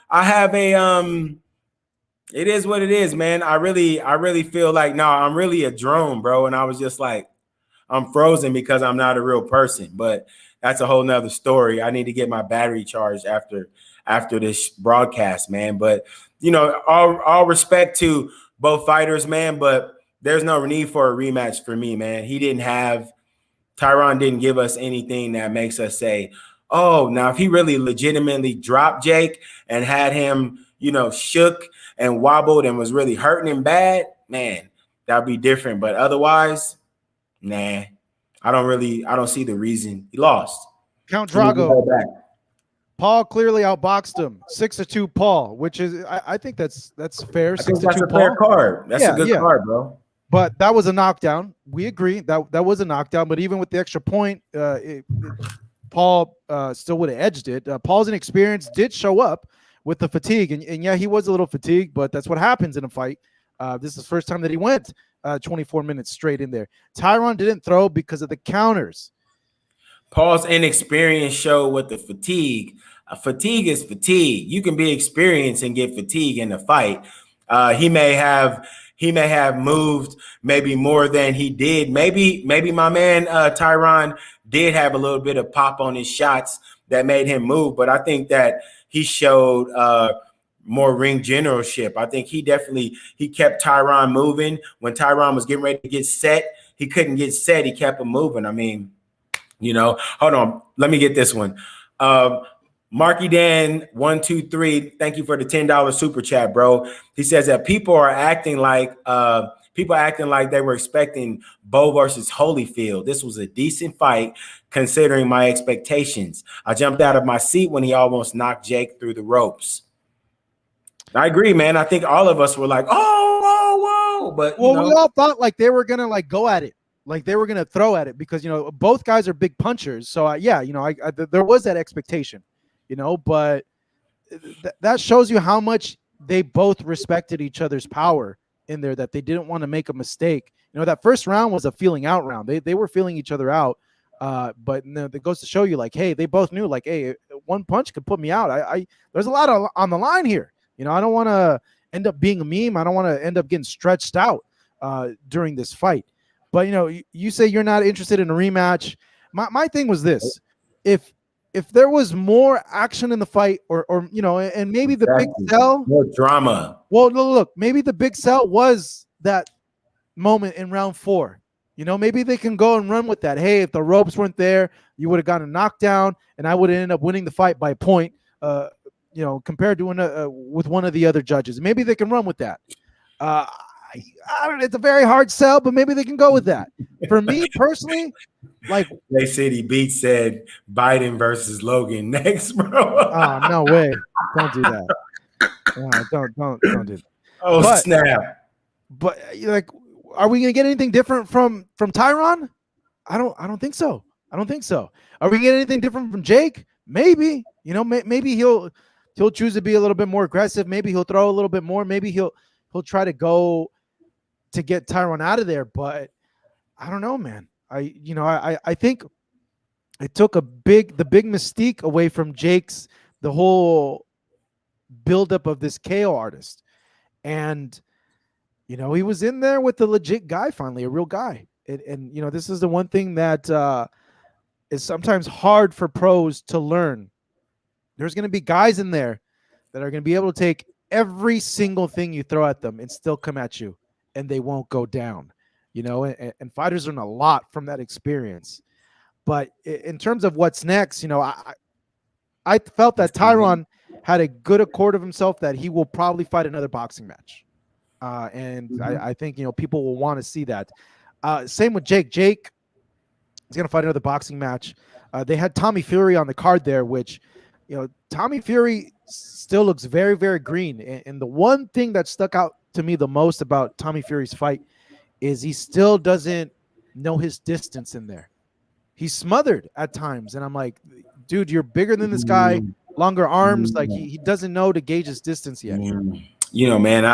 S2: I have it is what it is, man. I really feel like, no, I'm really a drone, bro. And I was just like, I'm frozen because I'm not a real person. But that's a whole nother story. I need to get my battery charged after this broadcast, man. But all respect to both fighters, man. But there's no need for a rematch for me, man. Tyron didn't give us anything that makes us say, oh, now if he really legitimately dropped Jake and had him, shook and wobbled and was really hurting him bad, man, that'd be different. But otherwise, nah, I don't see the reason he lost.
S1: Count Drago. Paul clearly outboxed him. 6-2 Paul, which is I think that's fair. 6-2
S2: that's a
S1: Paul.
S2: fair card. That's a good card, bro.
S1: But that was a knockdown. We agree that was a knockdown. But even with the extra point, Paul still would have edged it. Paul's inexperience did show up with the fatigue, and yeah, he was a little fatigued, but that's what happens in a fight. This is the first time that he went 24 minutes straight in there. Tyron didn't throw because of the counters.
S2: Paul's inexperience showed with the fatigue. Fatigue is fatigue. You can be experienced and get fatigue in the fight. He may have moved maybe more than he did. Maybe my man Tyron did have a little bit of pop on his shots that made him move, but I think that he showed more ring generalship. I think he kept Tyron moving. When Tyron was getting ready to get set, he couldn't get set. He kept him moving. I mean, hold on. Let me get this one. Marky Dan 123, thank you for the $10 super chat, bro. He says that people acting like they were expecting Bo versus Holyfield. This was a decent fight considering my expectations. I jumped out of my seat when he almost knocked Jake through the ropes. I agree, man. I think all of us were like, oh, whoa. But
S1: we all thought like they were gonna like go at it. Like they were going to throw at it because, both guys are big punchers. So, there was that expectation, but that shows you how much they both respected each other's power in there, that they didn't want to make a mistake. That first round was a feeling out round. They were feeling each other out. But it goes to show you like, hey, they both knew like, hey, one punch could put me out. There's a lot on the line here. I don't want to end up being a meme. I don't want to end up getting stretched out during this fight. But you say you're not interested in a rematch. My thing was this: if there was more action in the fight, or and maybe the big sell,
S2: more drama.
S1: Well, look, maybe the big sell was that moment in round 4. Maybe they can go and run with that. Hey, if the ropes weren't there, you would have gotten a knockdown, and I would have ended up winning the fight by a point. Compared to with one of the other judges, maybe they can run with that. I don't know, it's a very hard sell, but maybe they can go with that. For me personally, like
S2: They City Beat said Biden versus Logan next, bro.
S1: Oh, no way. Don't do that. Don't do that.
S2: Oh, snap.
S1: But like, are we gonna get anything different from Tyron? I don't think so. Are we gonna get anything different from Jake? Maybe. Maybe he'll choose to be a little bit more aggressive. Maybe he'll throw a little bit more. Maybe he'll try to go to get Tyron out of there, but I don't know, man. I think it took the big mystique away from Jake's, the whole buildup of this KO artist. And he was in there with a legit guy, finally, a real guy. And this is the one thing that is sometimes hard for pros to learn. There's going to be guys in there that are going to be able to take every single thing you throw at them and still come at you, and they won't go down, and fighters learn a lot from that experience. But in terms of what's next, I felt that Tyron had a good accord of himself that he will probably fight another boxing match. And I think, people will want to see that. Same with Jake. Jake is going to fight another boxing match. They had Tommy Fury on the card there, which, Tommy Fury still looks very, very green. And the one thing that stuck out to me the most about Tommy Fury's fight is he still doesn't know his distance in there. He's smothered at times. And I'm like, dude, you're bigger than this guy, longer arms. Like he doesn't know to gauge his distance yet.
S2: Man,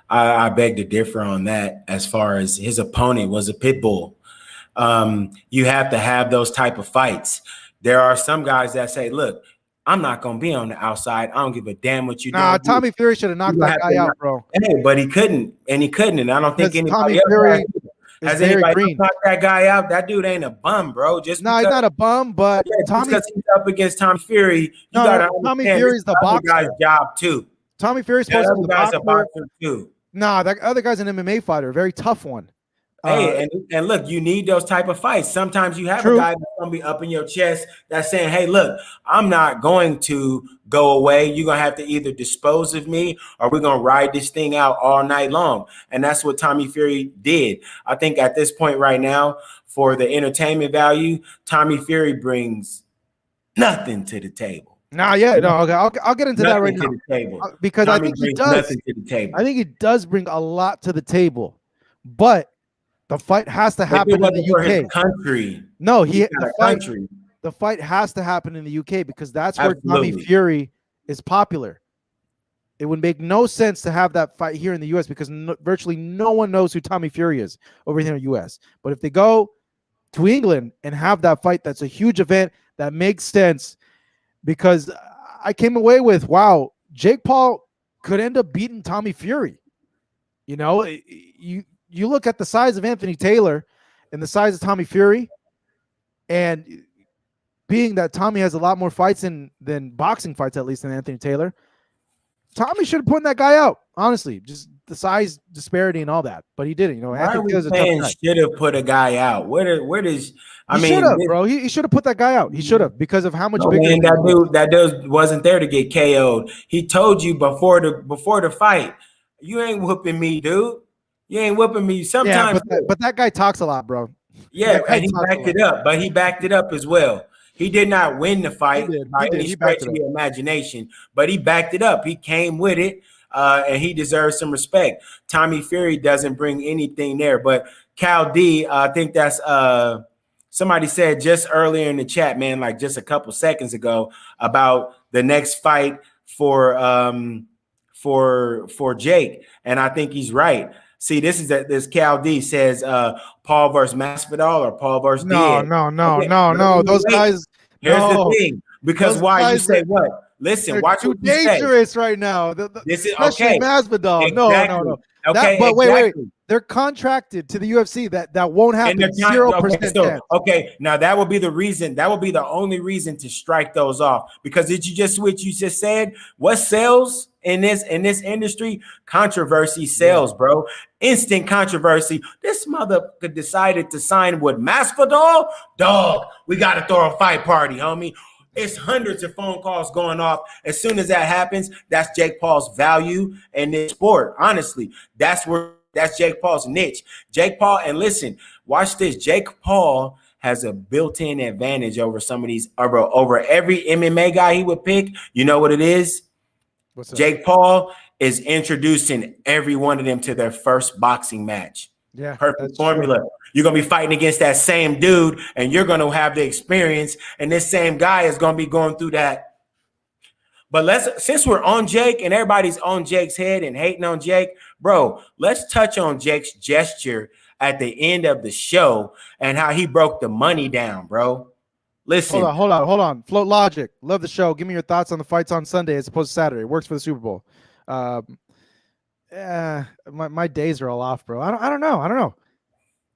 S2: I beg to differ on that. As far as his opponent was a pit bull. You have to have those type of fights. There are some guys that say, look, I'm not going to be on the outside. I don't give a damn what you do.
S1: Nah, Tommy Fury should have knocked that guy out, bro.
S2: Hey, but he couldn't. And I don't think anybody has anybody knocked that guy out. That dude ain't a bum, bro. He's not
S1: a bum, but
S2: because he's up against Tommy Fury, you got to
S1: Tommy Fury's the boxer.
S2: Guy's job too.
S1: Tommy Fury's supposed to be
S2: a boxer too.
S1: Nah, that other guy's an MMA fighter, a very tough one.
S2: Hey, and look, you need those type of fights. Sometimes you have a guy that's going to be up in your chest that's saying, hey, look, I'm not going to go away. You're going to have to either dispose of me or we're going to ride this thing out all night long. And that's what Tommy Fury did. I think at this point right now, for the entertainment value, Tommy Fury brings nothing to the table.
S1: Okay, I'll get into that right now. Because I think he does. I think he does bring a lot to the table. But the fight has to happen in the UK.
S2: Country.
S1: No, the fight has to happen in the UK because that's where Tommy Fury is popular. It would make no sense to have that fight here in the US because virtually no one knows who Tommy Fury is over here in the US. But if they go to England and have that fight, that's a huge event that makes sense because I came away with, wow, Jake Paul could end up beating Tommy Fury. You look at the size of Anthony Taylor and the size of Tommy Fury, and being that Tommy has a lot more fights than boxing fights, at least than Anthony Taylor, Tommy should have put that guy out, honestly. Just the size disparity and all that. But he didn't.
S2: Anthony Taylor should have put a guy out. Where does
S1: he should have, bro. He should have put that guy out. He should have because of how much bigger
S2: that dude wasn't there to get KO'd. He told you before the fight, you ain't whooping me, dude. You ain't whooping me. Sometimes,
S1: but that guy talks a lot, bro.
S2: Yeah, and he backed it up, but he backed it up as well. He did not win the fight by any stretch of your imagination, but he backed it up. He came with it, and he deserves some respect. Tommy Fury doesn't bring anything there, but Cal D, I think that's somebody said just earlier in the chat, man, like just a couple seconds ago about the next fight for Jake, and I think he's right. See, this Cal D says Paul versus Masvidal or Paul versus Diaz.
S1: No. Those guys.
S2: Here's the thing. Because why you say what? Listen, watch
S1: too
S2: what you say.
S1: Dangerous right now.
S2: This is okay.
S1: Masvidal.
S2: Exactly.
S1: No.
S2: Okay,
S1: but wait. They're contracted to the UFC. That won't happen. 0%.
S2: Okay, now that would be the reason. That would be the only reason to strike those off. Because did you just switch? You just said what sells in this industry? Controversy sells, bro. Instant controversy. This mother decided to sign with Masvidal. Dog, we got to throw a fight party, homie. It's hundreds of phone calls going off. As soon as that happens, that's Jake Paul's value in this sport. Honestly, that's Jake Paul's niche. Jake Paul, and listen, watch this. Jake Paul has a built-in advantage over some of these, over every MMA guy he would pick. You know what it is?
S1: What's that?
S2: Jake Paul is introducing every one of them to their first boxing match.
S1: Yeah,
S2: perfect formula. True. You're going to be fighting against that same dude, and you're going to have the experience, and this same guy is going to be going through that. But since we're on Jake and everybody's on Jake's head and hating on Jake, bro, let's touch on Jake's gesture at the end of the show and how he broke the money down, bro. Listen.
S1: Hold on. Float Logic. Love the show. Give me your thoughts on the fights on Sunday as opposed to Saturday. It works for the Super Bowl. My days are all off, bro. I don't know.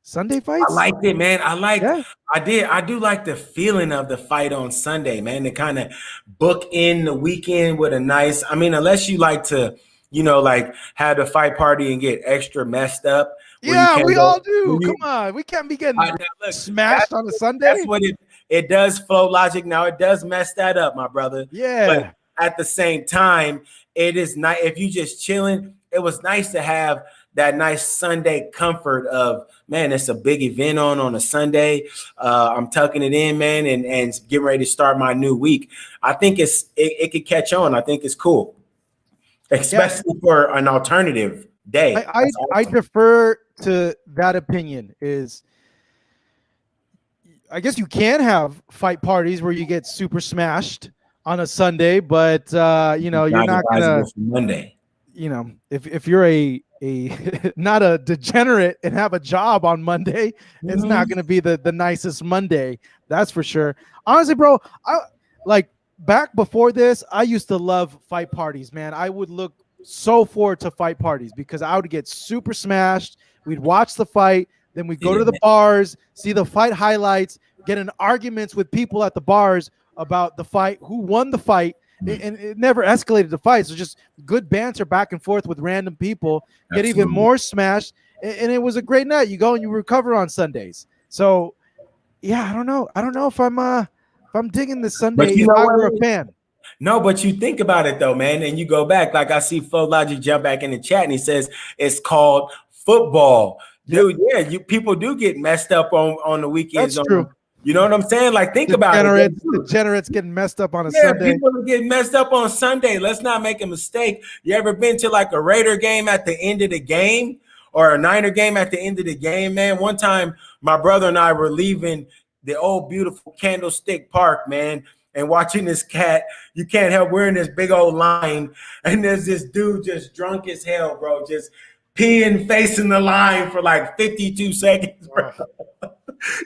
S1: Sunday fights?
S2: I liked it, man. I do like the feeling of the fight on Sunday, man, to kind of book in the weekend with a nice, unless you like to, like have the fight party and get extra messed up.
S1: Yeah, we all do. Come on. We can't be getting smashed on a Sunday.
S2: That's what it does, Flow Logic. Now, it does mess that up, my brother.
S1: Yeah.
S2: But at the same time, it is not, if you just chilling, it was nice to have that nice Sunday comfort of, man, it's a big event on a Sunday. I'm tucking it in, man, and getting ready to start my new week. I think it could catch on. I think it's cool, especially for an alternative day.
S1: I defer to that opinion. Is I guess you can have fight parties where you get super smashed on a Sunday, but you're not gonna
S2: for Monday.
S1: If you're a not a degenerate and have a job on Monday, it's not going to be the nicest Monday. That's for sure. Honestly, bro, I back before this, I used to love fight parties, man. I would look so forward to fight parties because I would get super smashed. We'd watch the fight, then we'd go to the bars, see the fight highlights, get in arguments with people at the bars about the fight, who won the fight. And it never escalated to fights. So just good banter back and forth with random people, get even more smashed. And it was a great night. You go and you recover on Sundays. So yeah, I don't know if I'm digging this Sunday. If I were a fan.
S2: No, but you think about it though, man, and you go back. Like I see Flo Logic jump back in the chat and he says it's called football. Dude, yeah, people do get messed up on the weekends.
S1: That's true.
S2: You know what I'm saying? Like, think about it.
S1: Degenerates getting messed up on a Sunday.
S2: People are getting messed up on Sunday. Let's not make a mistake. You ever been to like a Raider game at the end of the game or a Niner game at the end of the game, man? One time, my brother and I were leaving the old beautiful Candlestick Park, man, and watching this cat. You can't help wearing this big old line, and there's this dude just drunk as hell, bro, just peeing facing the line for like 52 seconds, bro.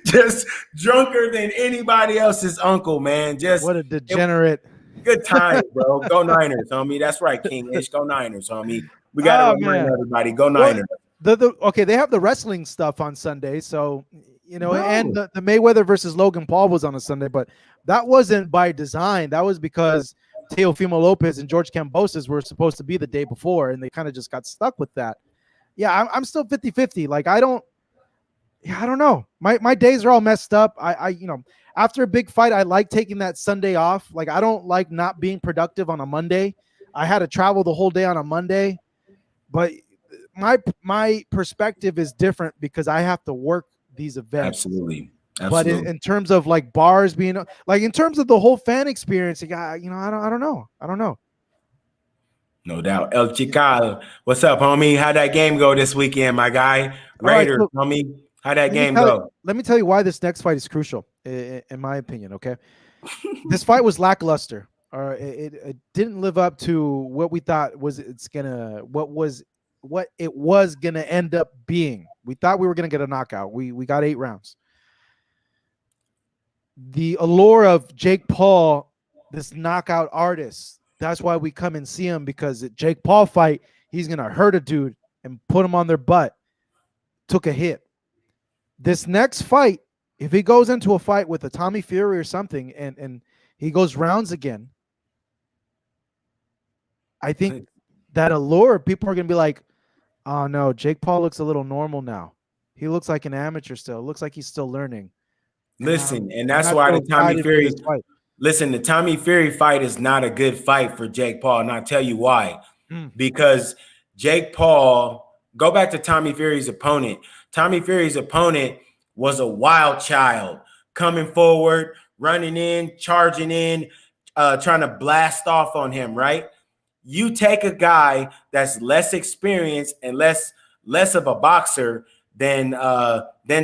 S2: Just drunker than anybody else's uncle, man. Just
S1: what a degenerate.
S2: Good time, bro. Go Niners, homie. That's right, King Ish. Go Niners, homie. We got to remind everybody. Go Niners.
S1: Okay, they have the wrestling stuff on Sunday, so and the Mayweather versus Logan Paul was on a Sunday, but that wasn't by design. That was because Teofimo Lopez and George Kambosos were supposed to be the day before, and they kind of just got stuck with that. Yeah, I'm still 50-50. Like I don't know. My days are all messed up. I after a big fight, I like taking that Sunday off. Like I don't like not being productive on a Monday. I had to travel the whole day on a Monday, but my perspective is different because I have to work these events.
S2: Absolutely.
S1: But in terms of like bars being like in terms of the whole fan experience, I don't know.
S2: No doubt. El Chical, what's up, homie? How'd that game go this weekend, my guy? Raiders, right, so, homie. How'd that game go?
S1: Let me tell you why this next fight is crucial, in my opinion, okay? This fight was lackluster. It didn't live up to what we thought what it was gonna end up being. We thought we were gonna get a knockout. We got 8 rounds. The allure of Jake Paul, this knockout artist, that's why we come and see him, because at Jake Paul fight, he's gonna hurt a dude and put him on their butt. Took a hit. This next fight, if he goes into a fight with a Tommy Fury or something and he goes rounds again, I think that allure, people are gonna be like, oh no, Jake Paul looks a little normal now. He looks like an amateur still. Looks like he's still learning.
S2: Listen, and that's why the Tommy Fury listen, the Tommy Fury fight is not a good fight for Jake Paul, and I'll tell you why. Because Jake Paul, go back to Tommy Fury's opponent. Tommy Fury's opponent was a wild child coming forward, running in, charging in, trying to blast off on him, right? You take a guy that's less experienced and less of a boxer than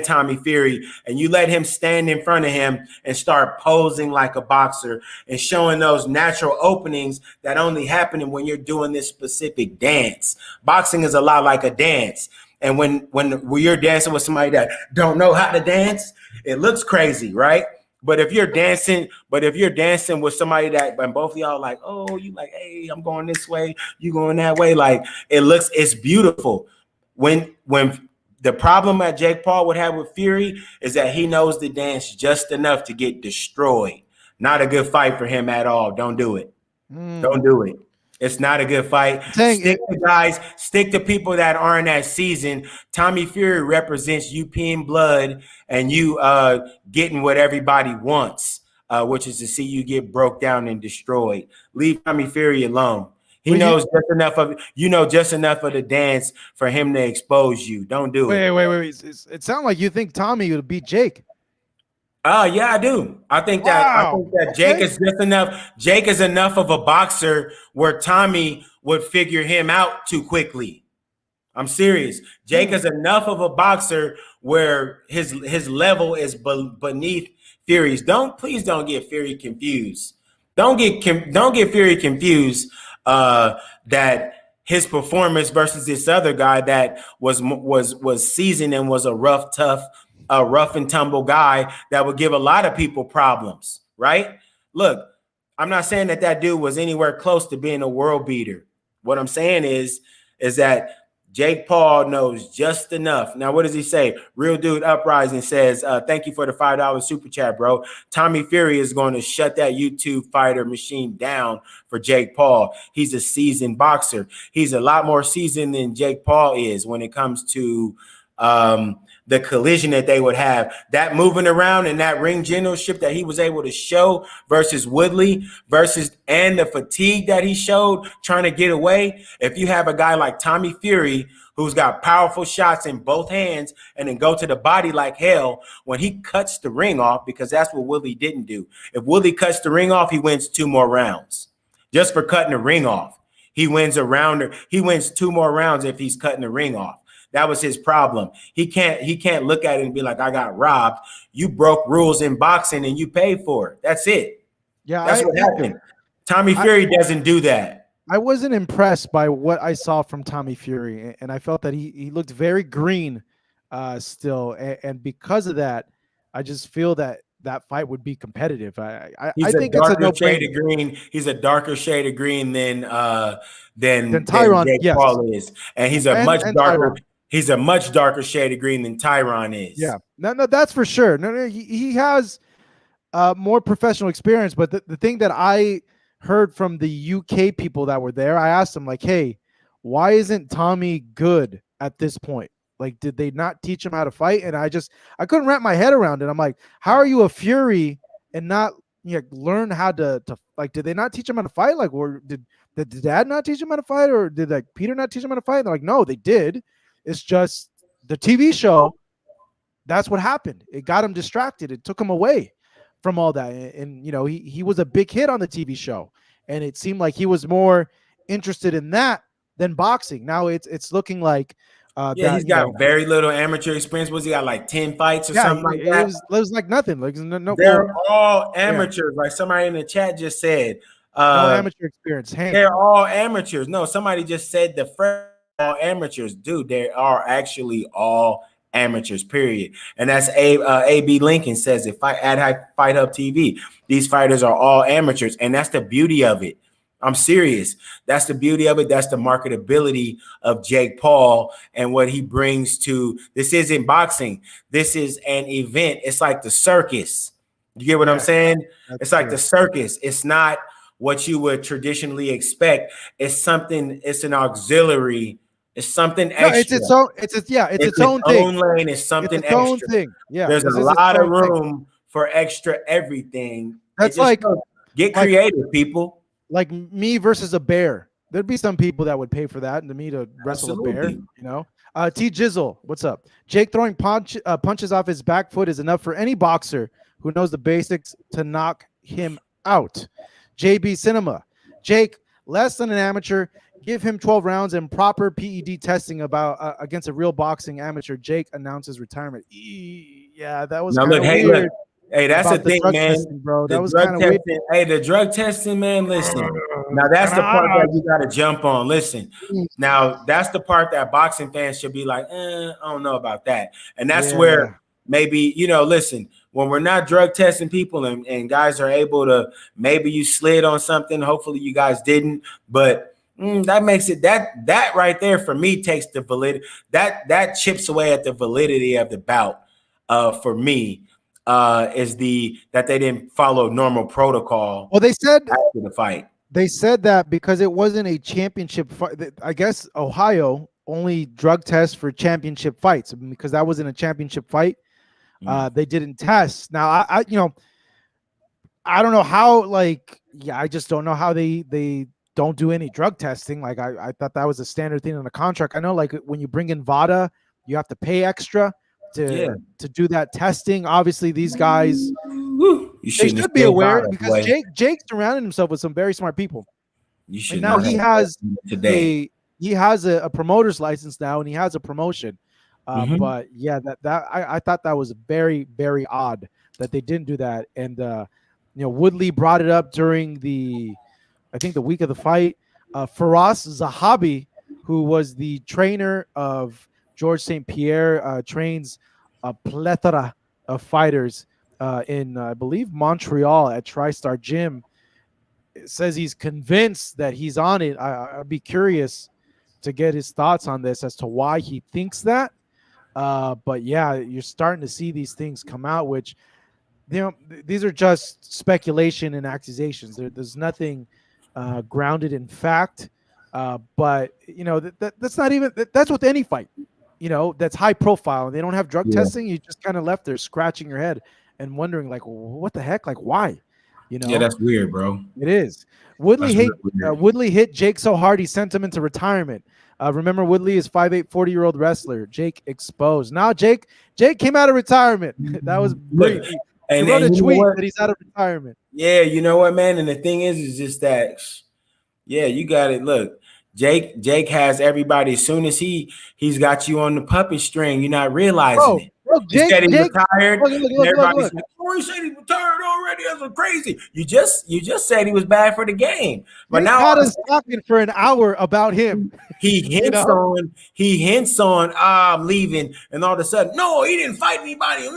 S2: Tommy Fury, and you let him stand in front of him and start posing like a boxer and showing those natural openings that only happen when you're doing this specific dance. Boxing is a lot like a dance. And when you're dancing with somebody that don't know how to dance, it looks crazy, right? But if you're dancing with somebody that, and both of y'all like, oh, you like, hey, I'm going this way, you going that way, like it's beautiful. When the problem that Jake Paul would have with Fury is that he knows the dance just enough to get destroyed. Not a good fight for him at all. Don't do it. Don't do it. It's not a good fight. Stick to people that aren't that seasoned. Tommy Fury represents you peeing blood and you getting what everybody wants. which is to see you get broke down and destroyed. Leave Tommy Fury alone. He
S1: But
S2: knows just enough of just enough of the dance for him to expose you. Don't do it.
S1: wait. It sounds like you think Tommy would beat Jake.
S2: Yeah, I do. I think
S1: Wow.
S2: that Jake is just enough. Jake is enough of a boxer where Tommy would figure him out too quickly. I'm serious. Jake is enough of a boxer where his level is beneath Fury's. Please don't get Fury confused. Don't get Fury confused that his performance versus this other guy that was seasoned and was a rough and tumble guy that would give a lot of people problems, right? Look, I'm not saying that dude was anywhere close to being a world beater. What I'm saying is that Jake Paul knows just enough. Now, what does he say? Real Dude Uprising says, thank you for the $5 super chat, bro. Tommy Fury is going to shut that YouTube fighter machine down for Jake Paul. He's a seasoned boxer. He's a lot more seasoned than Jake Paul is when it comes to the collision that they would have, that moving around and that ring generalship that he was able to show versus Woodley and the fatigue that he showed trying to get away. If you have a guy like Tommy Fury who's got powerful shots in both hands and then go to the body like hell, when he cuts the ring off, because that's what Woodley didn't do. If Woodley cuts the ring off, he wins 2 more rounds just for cutting the ring off. He wins 2 more rounds if he's cutting the ring off. That was his problem. He can't look at it and be like, I got robbed. You broke rules in boxing and you paid for it. That's it.
S1: Yeah,
S2: that's what happened. Tommy Fury doesn't do that.
S1: I wasn't impressed by what I saw from Tommy Fury, and I felt that he looked very green still, and because of that, I just feel that fight would be competitive. I think it's a
S2: shade of green. He's a darker shade of green than
S1: Tyron.
S2: Jake
S1: Yes.
S2: Paul is, and he's a much darker. Tyron. He's a much darker shade of green than Tyron is.
S1: Yeah, no, that's for sure. No, he has more professional experience. But the thing that I heard from the UK people that were there, I asked them like, "Hey, why isn't Tommy good at this point? Like, did they not teach him how to fight?" And I couldn't wrap my head around it. I'm like, how are you a Fury and not learn how to like? Did they not teach him how to fight? Like, or did Dad not teach him how to fight, or did like Peter not teach him how to fight? And they're like, no, they did. It's just the TV show. That's what happened. It got him distracted. It took him away from all that. And he was a big hit on the TV show, and it seemed like he was more interested in that than boxing. Now it's looking like
S2: he's got very little amateur experience. Was he got like 10 fights or something like that?
S1: It was like nothing. Like
S2: they're all amateurs. Yeah. Like somebody in the chat just said,
S1: no amateur experience.
S2: They're all amateurs. No, somebody just said the first all amateurs. Dude, they are actually all amateurs, period. And that's AB Lincoln says it. At Fight Hub TV, these fighters are all amateurs, and that's the beauty of it. I'm serious. That's the beauty of it. That's the marketability of Jake Paul and what he brings to this. Isn't boxing. This is an event. It's like the circus. You get what I'm saying? It's like the circus. It's not what you would traditionally expect. It's something. It's an auxiliary. It's something extra.
S1: No, it's its own thing.
S2: Lane. It's something
S1: its
S2: extra.
S1: Own thing. Yeah,
S2: there's a lot of room for extra everything.
S1: That's like
S2: get creative, people.
S1: Like me versus a bear. There'd be some people that would pay for that, and to me to wrestle a bear. T Jizzle, what's up? Jake throwing punches off his back foot is enough for any boxer who knows the basics to knock him out. JB Cinema, Jake, less than an amateur. Give him 12 rounds and proper PED testing against a real boxing amateur. Jake announces retirement. Yeah, that was kind of weird.
S2: Look, hey, that's the thing, man.
S1: Testing, bro. That was kind of weird.
S2: Hey, the drug testing, man. Listen, now that's the part that you got to jump on. Listen, now that's the part that boxing fans should be like, I don't know about that. And that's where maybe, listen, when we're not drug testing people and guys are able to, maybe you slid on something. Hopefully you guys didn't, but that makes it that right there for me takes the validity. That chips away at the validity of the bout for me. Is that they didn't follow normal protocol.
S1: Well, they said
S2: after the fight.
S1: They said that because it wasn't a championship fight. I guess Ohio only drug tests for championship fights, because that wasn't a championship fight. They didn't test. Now, I don't know how, like, yeah, I just don't know how they don't do any drug testing. Like, I thought that was a standard thing in the contract. I know, like, when you bring in VADA, you have to pay extra
S2: Yeah.
S1: to do that testing. Obviously, these guys,
S2: Woo. You
S1: they
S2: shouldn't have
S1: should be
S2: said
S1: aware
S2: violent,
S1: because
S2: boy.
S1: Jake surrounded himself with some very smart people.
S2: You
S1: And
S2: should
S1: now
S2: not have said today.
S1: he has a promoter's license now, and he has a promotion.
S2: Mm-hmm.
S1: But yeah, I thought that was very, very odd that they didn't do that. And Woodley brought it up during I think the week of the fight. Faraz Zahabi, who was the trainer of George St. Pierre, trains a plethora of fighters in I believe Montreal at TriStar Gym. It says he's convinced that he's on it. I'd be curious to get his thoughts on this as to why he thinks that. But yeah, you're starting to see these things come out, which these are just speculation and accusations. There's nothing grounded in fact. But that's not even that's with any fight. That's high profile and they don't have drug
S2: Yeah.
S1: testing. You just kind of left there scratching your head and wondering, like, what the heck, like, why?
S2: Yeah, that's weird, bro.
S1: It is.
S2: That's really weird.
S1: Woodley hit Jake so hard he sent him into retirement. Remember, Woodley is 5'8", 40-year-old wrestler. Jake exposed. Now Jake came out of retirement. That was brief. He wrote a tweet that he's out of retirement.
S2: Yeah, you know what, man? And the thing is just that, yeah, you got it. Look, Jake has everybody. As soon as he's got you on the puppet string, you're not realizing it.
S1: Look,
S2: Jake said he's retired.
S1: Look,
S2: everybody's like, "Oh, he said he's retired already. That's crazy." You just said he was bad for the game, but
S1: Jake
S2: now
S1: had us talking for an hour about him.
S2: He hints on I'm leaving, and all of a sudden, no, he didn't fight anybody.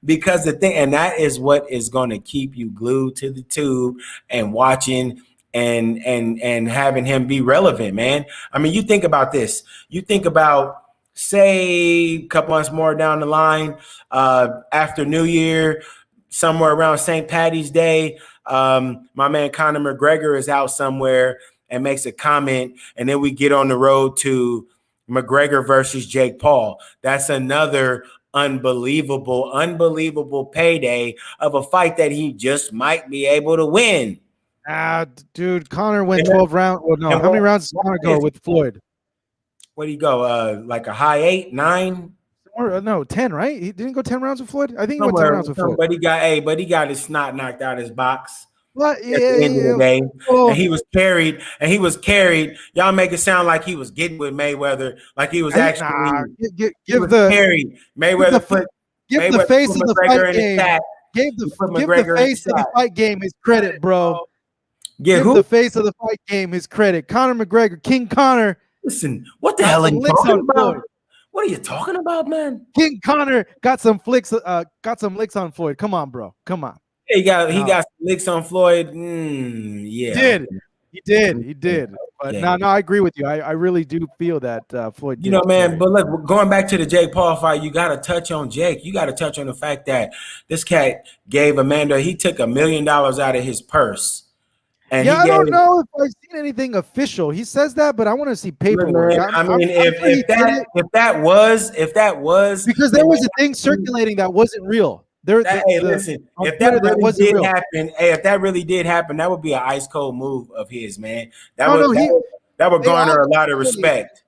S2: Because the thing, and that is what is going to keep you glued to the tube and watching and having him be relevant, man. I mean, you think about this. You think about, say, a couple months more down the line, after New Year, somewhere around St. Patty's Day, my man Conor McGregor is out somewhere and makes a comment, and then we get on the road to McGregor versus Jake Paul. That's another unbelievable payday of a fight that he just might be able to win.
S1: Dude, Conor went 12 rounds. Well, no, how many rounds did Conor go with Floyd?
S2: What do you go? Like a high 8, 9?
S1: Or no, 10, right? He didn't go 10 rounds with Floyd. I think he went 10 rounds with Floyd.
S2: But he got his snot knocked out his box.
S1: What?
S2: At the end of the day, and he was carried. Y'all make it sound like he was getting with Mayweather, like he was actually
S1: give the
S2: carried. Mayweather
S1: give the face of the fight game. Give the face of the fight game his credit, bro. Give the face of the fight game his credit. Conor McGregor, King Conor.
S2: Listen, what the hell are you talking about? What are you talking about, man?
S1: King Conor got some licks on Floyd. Come on, bro. Come on.
S2: He got some licks on Floyd. Yeah,
S1: he did. But no, I agree with you. I really do feel that Floyd.
S2: Man. But look, going back to the Jake Paul fight, you got to touch on Jake. You got to touch on the fact that this cat gave Amanda. He took $1 million out of his purse. And
S1: I don't know if I've seen anything official. He says that, but I want to see paperwork.
S2: If that was
S1: because there was a thing circulating that wasn't real.
S2: Listen, if that really did happen, that would be an ice cold move of his, man. That would garner a lot of respect.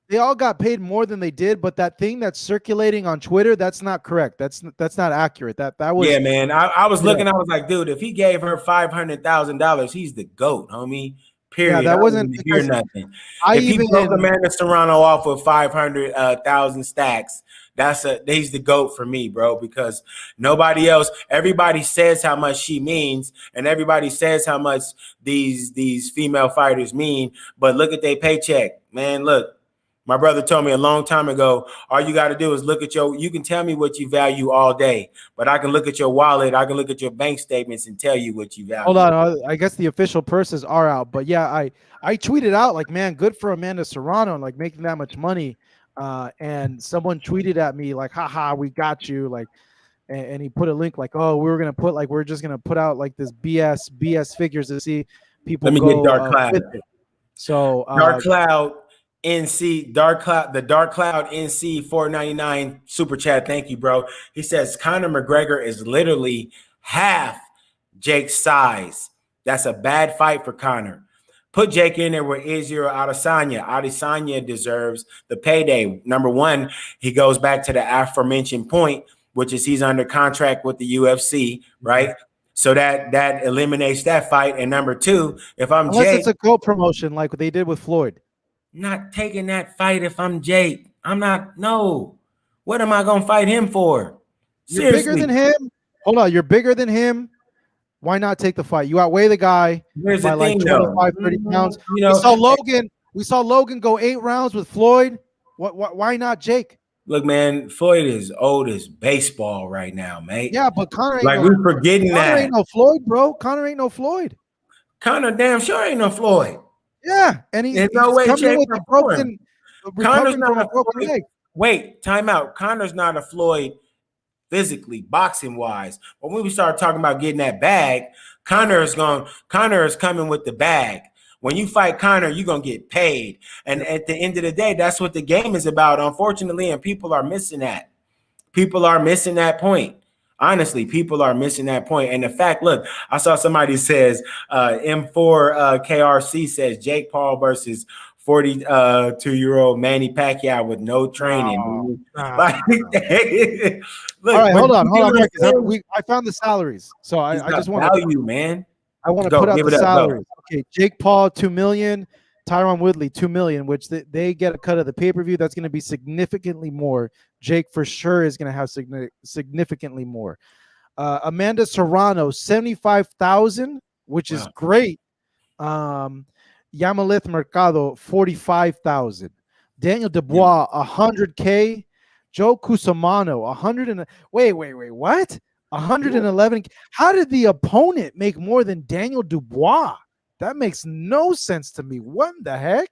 S1: They all got paid more than they did, but that thing that's circulating on Twitter, that's not correct. That's not accurate. That was
S2: man. I was looking. I was like, dude, if he gave her $500,000, he's the GOAT, homie. Period.
S1: Yeah, that wasn't
S2: hear nothing. If he broke Amanda Serrano off with 500,000 stacks, he's the GOAT for me, bro. Because nobody else. Everybody says how much she means, and everybody says how much these female fighters mean. But look at their paycheck, man. Look. My brother told me a long time ago, all you got to do is look at you can tell me what you value all day, but I can look at your wallet, I can look at your bank statements and tell you what you value.
S1: Hold on. I guess the official purses are out, but yeah, I tweeted out like, man, good for Amanda Serrano, like making that much money. And someone tweeted at me like, haha, we got you. Like, and he put a link like, oh, we're just going to put out like this BS figures to see people.
S2: Let me get Dark Cloud.
S1: So
S2: Dark Cloud. NC Dark Cloud, the Dark Cloud NC 499 super chat. Thank you, bro. He says Conor McGregor is literally half Jake's size. That's a bad fight for Conor. Put Jake in there with Izzy or Adesanya. Adesanya deserves the payday. Number one, he goes back to the aforementioned point, which is he's under contract with the UFC, right? So that eliminates that fight. And number two, if I'm
S1: Unless
S2: Jake,
S1: it's a co-promotion like what they did with Floyd.
S2: I'm not taking that fight if I'm Jake. I'm not, no. What am I going to fight him for?
S1: You're bigger than him. Hold on, you're bigger than him. Why not take the fight? You outweigh the guy
S2: Here's
S1: by
S2: the
S1: like
S2: thing,
S1: 25, 30 pounds.
S2: You know,
S1: we saw Logan go 8 rounds with Floyd. Why not Jake?
S2: Look, man, Floyd is old as baseball right now, mate.
S1: Yeah, but Conor ain't
S2: like we're forgetting
S1: Conor
S2: that.
S1: Ain't no Floyd, bro. Conor ain't no Floyd.
S2: Conor damn sure ain't no Floyd.
S1: Yeah, and he's
S2: no way,
S1: coming with a broken,
S2: Conor's not
S1: a broken leg.
S2: Wait, time out. Conor's not a Floyd physically, boxing wise. But when we start talking about getting that bag, Conor is coming with the bag. When you fight Conor, you're going to get paid. And at the end of the day, that's what the game is about, unfortunately, and people are missing that. People are missing that point. Honestly, people are missing that point. And the fact, look, I saw somebody says M4 KRC says Jake Paul versus 42-year-old Manny Pacquiao with no training. Like, look,
S1: all right, hold on. I found the salaries. So I just want
S2: to value, man.
S1: I want to put out the salaries. Okay, Jake Paul, $2 million. Tyron Woodley, $2 million, which they get a cut of the pay-per-view. That's going to be significantly more. Jake for sure is going to have significantly more. Amanda Serrano, $75,000, which is great. Yamalith Mercado, $45,000. Daniel Dubois, $100K. Joe Cusimano, what? 111. How did the opponent make more than Daniel Dubois? That makes no sense to me. What the heck?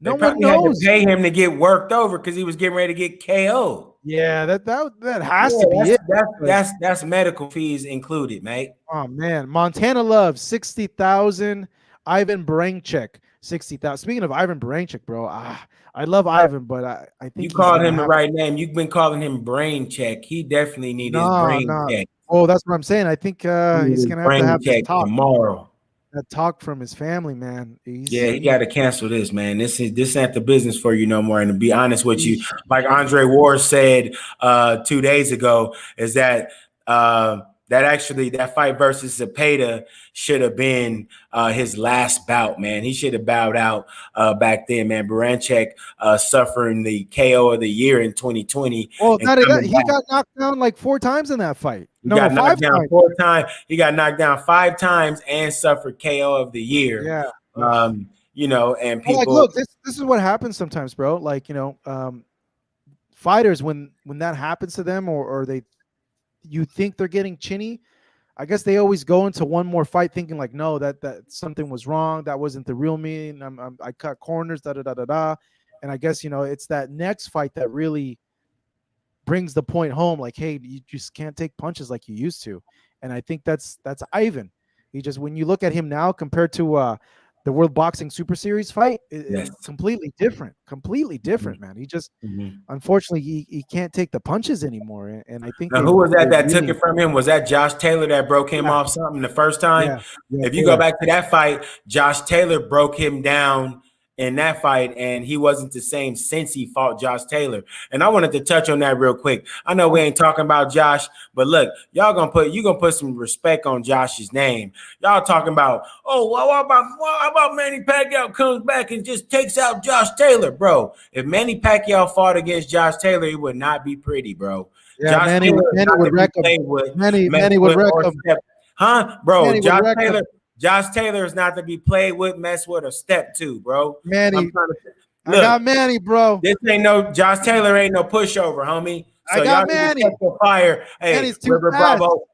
S1: No one knows.
S2: Had to pay him to get worked over because he was getting ready to get KO'd.
S1: Yeah, that has to be it.
S2: That's medical fees included, mate.
S1: Oh man, Montana Love, 60,000. Ivan Barancek, 60,000. Speaking of Ivan Barancek, bro, I love Ivan, but I think
S2: you called him the right name. You've been calling him Brain Check. He definitely needs his brain check.
S1: Oh, that's what I'm saying. I think he's gonna have this talk
S2: tomorrow.
S1: That talk from his family, man.
S2: He got to cancel this, man. This ain't the business for you no more. And to be honest with you, like Andre Ward said 2 days ago, is that that fight versus Zepeda should have been his last bout, man. He should have bowed out back then, man. Barancek suffering the KO of the year in 2020.
S1: Well, he got knocked down like 4 times in that fight.
S2: He got knocked down 4 times. He got knocked down 5 times and suffered KO of the year.
S1: Yeah.
S2: And people
S1: like, look, this is what happens sometimes, bro. Like, fighters when that happens to them or you think they're getting chinny, I guess they always go into one more fight thinking like, no, that something was wrong. That wasn't the real me. And I cut corners, da. And I guess, it's that next fight that really brings the point home. Like, hey, you just can't take punches like you used to. And I think that's Ivan. When you look at him now compared to the World Boxing Super Series fight, it's completely different. Man. He just, unfortunately, he can't take the punches anymore. And I think
S2: now, who was that took it from him? Was that Josh Taylor that broke him off something the first time? Yeah, if you go back to that fight, Josh Taylor broke him down in that fight, and he wasn't the same since he fought Josh Taylor. And I wanted to touch on that real quick. I know we ain't talking about Josh, but look, you gonna put some respect on Josh's name. Y'all talking about, what about Manny Pacquiao comes back and just takes out Josh Taylor, bro? If Manny Pacquiao fought against Josh Taylor, it would not be pretty, bro.
S1: Yeah, Josh Manny would wreck him. Manny would wreck him.
S2: Huh, bro? Josh Taylor is not to be played with, mess with, or step to, bro.
S1: Manny, I got Manny, bro.
S2: This ain't no Josh Taylor, ain't no pushover, homie. So
S1: I got Manny.
S2: Check your fire. Hey,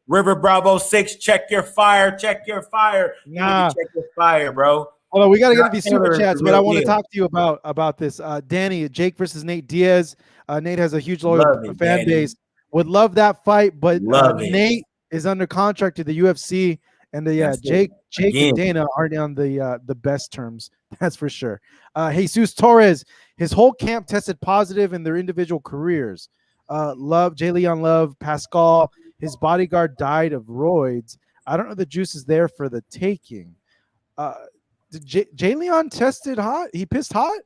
S2: River Bravo 6, check your fire.
S1: Nah.
S2: Check your fire, bro.
S1: Hold on, we got to get to these super chats, but I want to talk to you about this. Danny, Jake versus Nate Diaz. Nate has a huge loyal fan base. Would love that fight, but Nate is under contract to the UFC. And Jake and Dana aren't on the best terms. That's for sure. Jesus Torres, his whole camp tested positive in their individual careers. Jay Leon Love, Pascal, his bodyguard died of roids. I don't know the juice is there for the taking. Did Jay Leon tested hot? He pissed hot?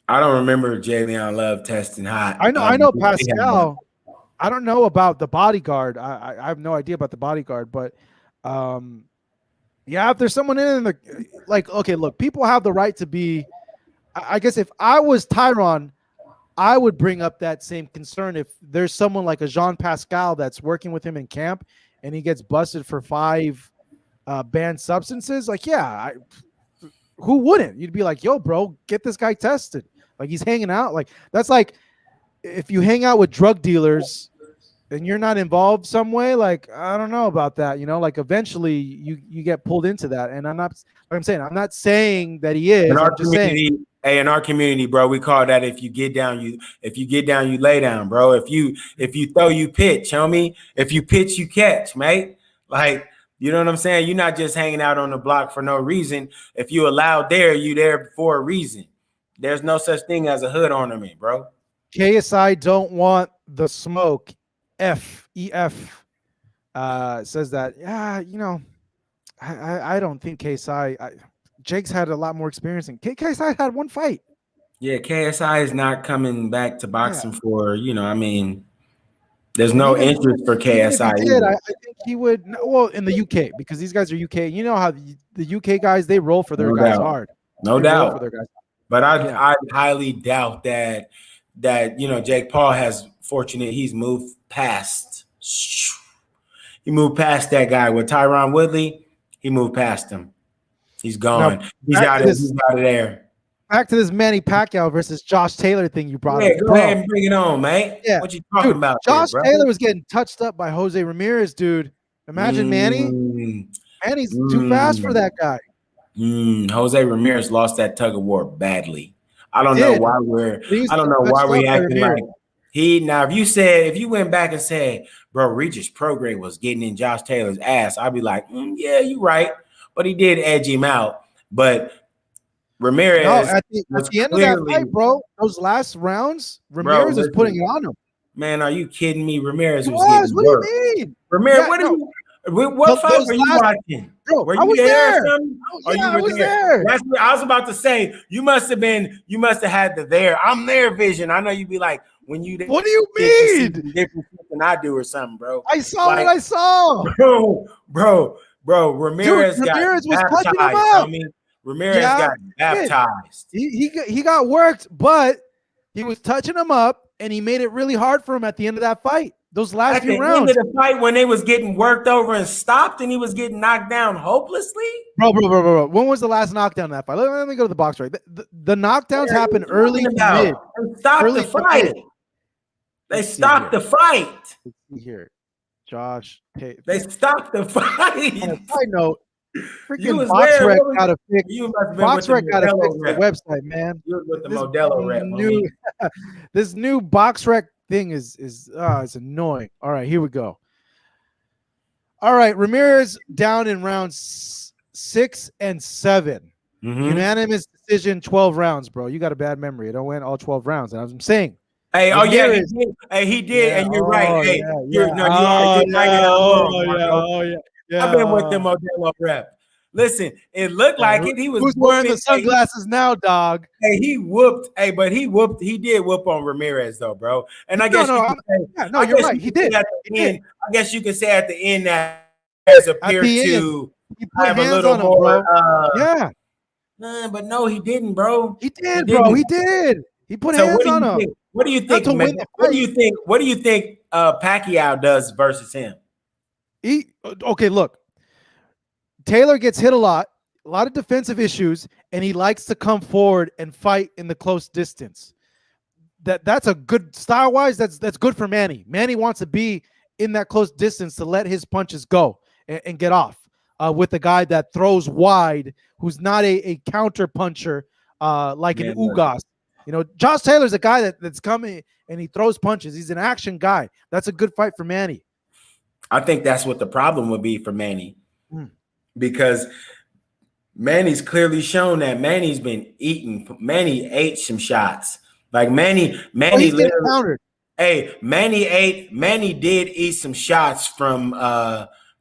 S2: I don't remember Jalen Love testing hot.
S1: I know Pascal. I don't know about the bodyguard. I have no idea about the bodyguard, but yeah, if there's someone in the okay, look, people have the right to be. I guess if I was Tyron, I would bring up that same concern. If there's someone like a Jean Pascal that's working with him in camp and he gets busted for 5 banned substances, like, yeah, who wouldn't? You'd be like, yo, bro, get this guy tested. Like, he's hanging out. Like, that's like if you hang out with drug dealers and you're not involved some way, like, I don't know about that. Like eventually you get pulled into that. And I'm not saying that he is. I'm just saying.
S2: Hey, in our community, bro, we call that if you get down, you lay down, bro. If you throw, you pitch, homie. If you pitch, you catch, mate. Like, you know what I'm saying? You're not just hanging out on the block for no reason. If you allowed there, you there for a reason. There's no such thing as a hood ornament, bro.
S1: KSI don't want the smoke. EF says that. Yeah, I don't think KSI. Jake's had a lot more experience. And KSI had 1 fight.
S2: Yeah, KSI is not coming back to boxing for, there's no interest for KSI.
S1: I think he would. Well, in the UK, because these guys are UK. You know how the UK guys, they roll for their guys hard.
S2: No doubt. For their guys. But I highly doubt that Jake Paul has fortunate. He's moved past. He moved past that guy with Tyron Woodley. He moved past him. He's gone. He's out of there.
S1: Back to this Manny Pacquiao versus Josh Taylor thing you brought up.
S2: Go ahead and bring it on, man. Yeah. What you talking about?
S1: Josh Taylor was getting touched up by Jose Ramirez, dude. Imagine Manny. Manny's too fast for that guy.
S2: Jose Ramirez lost that tug of war badly. I don't know why we're acting like now. If you went back and said, bro, Regis Prograis was getting in Josh Taylor's ass, I'd be like, yeah, you're right. But he did edge him out. But Ramirez,
S1: at the end of that fight, bro, those last rounds, Ramirez was putting it on him.
S2: Man, are you kidding me? Ramirez was
S1: getting what work. Do you mean?
S2: Ramirez, what fight were you watching?
S1: Bro,
S2: were you there?
S1: I was there.
S2: That's what I was about to say. You must have had the there. I'm there vision. I know you'd be like, when you.
S1: What do you mean?
S2: Different than I do or something, bro.
S1: I saw what I saw,
S2: bro. Ramirez was touching him up. Ramirez got baptized.
S1: He got worked, but he was touching him up, and he made it really hard for him at the end of that fight. Those last few rounds.
S2: At the end of the fight, when they was getting worked over and stopped, and he was getting knocked down hopelessly.
S1: Bro. When was the last knockdown in that fight? Let me go to the box right. The knockdowns happen early to mid.
S2: Stop the fight. They stopped the fight.
S1: Let's see here. Josh.
S2: They stopped the fight.
S1: On a side note, freaking BoxRec got to fix. BoxRec got to fix the website, man.
S2: You was with the Modelo rep.
S1: This new BoxRec thing is it's annoying. All right, here we go. All right, Ramirez down in rounds 6 and 7. Unanimous decision, 12 rounds, bro. You got a bad memory. It don't win all 12 rounds. And I'm saying.
S2: Hey, Ramirez, he did, and you're right. Hey, you're right. I've been with the Modelo rep. Listen, it looked like it. He was
S1: who's wearing the sunglasses now, dog.
S2: Hey, he whooped. Hey, but he did whoop on Ramirez though, bro. And I guess
S1: you're right. He did.
S2: I guess you can say at the end that has appeared to have a little more. But no, he didn't, bro.
S1: He did, bro. He did. He put hands on him.
S2: What do you think? What do you think? Pacquiao does versus him?
S1: Okay, look. Taylor gets hit a lot of defensive issues, and he likes to come forward and fight in the close distance. That's a good style-wise. That's good for Manny. Manny wants to be in that close distance to let his punches go and get off with a guy that throws wide, who's not a counter puncher like an Ugas. Josh Taylor's a guy that's coming and he throws punches. He's an action guy. That's a good fight for Manny.
S2: I think that's what the problem would be for Manny. Because Manny's clearly shown that Manny's been eating. Manny ate some shots. Like Manny literally. Hey, Manny did eat some shots from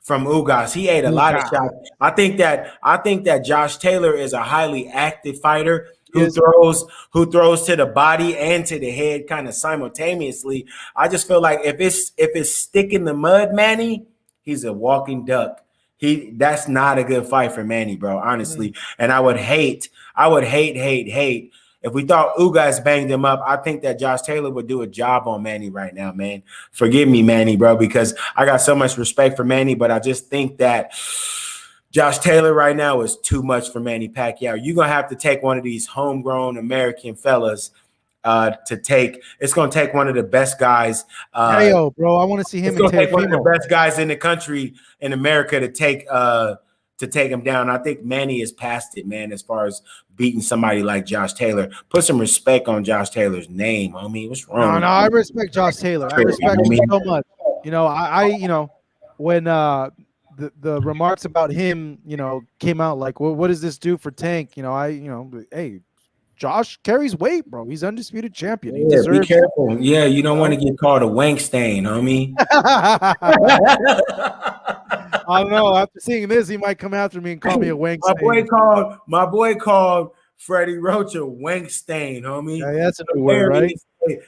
S2: from Ugas. He ate a lot of shots. I think that Josh Taylor is a highly active fighter who throws to the body and to the head kind of simultaneously. I just feel like if it's stick in the mud, Manny, he's a walking duck. That's not a good fight for Manny, bro, honestly. And I would hate if we thought Ugas banged him up. I think that Josh Taylor would do a job on Manny right now, man. Forgive me, Manny, bro, because I got so much respect for Manny, but I just think that Josh Taylor right now is too much for Manny Pacquiao. You're going to have to take one of these homegrown American fellas to take. It's going to take one of the best guys.
S1: Bro, I want to see him.
S2: It's going to take one of the best guys in the country, in America, to take him down. I think Manny is past it, man, as far as beating somebody like Josh Taylor. Put some respect on Josh Taylor's name, homie. What's wrong?
S1: No, I respect Josh Taylor. I respect him so much. You know, when the remarks about him, came out like, well, what does this do for Tank? Hey, Josh carries weight, bro. He's undisputed champion. He deserves.
S2: Be careful. Yeah, you don't want to get called a wank stain, homie.
S1: I don't know. After seeing this, he might come after me and call me a wank stain.
S2: My boy called Freddie Roach a wank stain, homie.
S1: Yeah, that's a new word, right?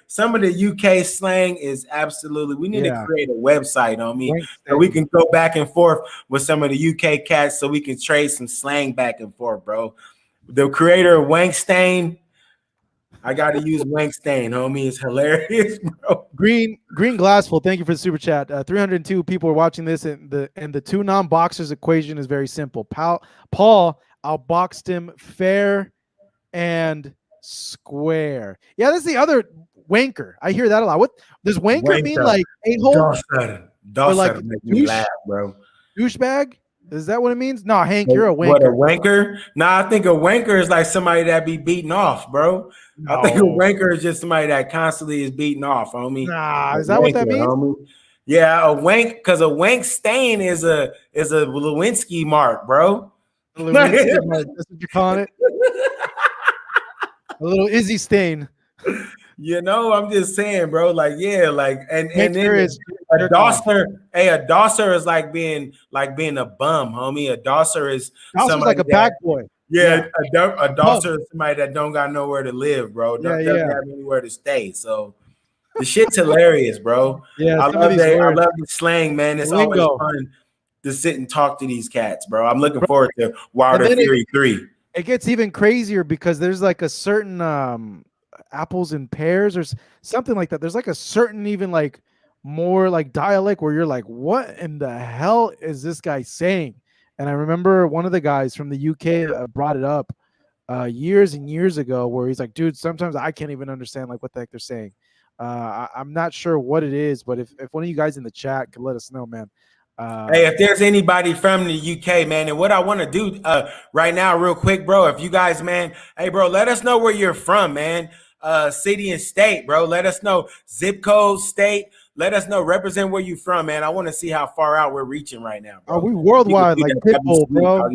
S2: Some of the UK slang is absolutely. We need to create a website, homie, so we can go back and forth with some of the UK cats, so we can trade some slang back and forth, bro. The creator of Wank Stain, I got to use Wank Stain, homie. It's hilarious, bro.
S1: Green Glassful, thank you for the super chat. 302 people are watching this, and the two non-boxers equation is very simple. Paul outboxed him fair and square. Yeah, that's the other wanker. I hear that a lot. What does wanker mean? Like a-hole?
S2: Or like make me laugh, bro.
S1: Douchebag? Is that what it means? No, Hank, you're a wanker.
S2: What, a wanker? Nah, I think a wanker is like somebody that be beaten off, bro. No. I think a wanker is just somebody that constantly is beaten off, homie.
S1: Nah, is that what that means?
S2: Homie. Yeah, a wank, because a wank stain is a Lewinsky mark, bro.
S1: Lewinsky mark. That's what you're calling it? A little Izzy stain.
S2: I'm just saying, bro. Like, yeah, like, and then a dosser. Hey, a dosser is like being a bum, homie. A dosser is somebody
S1: like a bag boy.
S2: Yeah, a dosser is somebody that don't got nowhere to live, bro. Doesn't have anywhere to stay. So the shit's hilarious, bro.
S1: Yeah,
S2: I love the slang, man. It's always fun to sit and talk to these cats, bro. I'm looking forward to Wilder Fury 3.
S1: It gets even crazier because there's like a certain apples and pears or something like that. There's like a certain even like more like dialect where you're like, what in the hell is this guy saying? And I remember one of the guys from the UK brought it up years and years ago, where he's like, dude, sometimes I can't even understand like what the heck they're saying. I'm not sure what it is, but if one of you guys in the chat could let us know, man.
S2: Hey, if there's anybody from the UK, man, and what I want to do right now, real quick, bro, if you guys, man, hey, bro, let us know where you're from, man. City and state, bro. Let us know zip code, state. Let us know. Represent where you from, man. I want to see how far out we're reaching right now, bro.
S1: Are we worldwide like Pitbull, bro?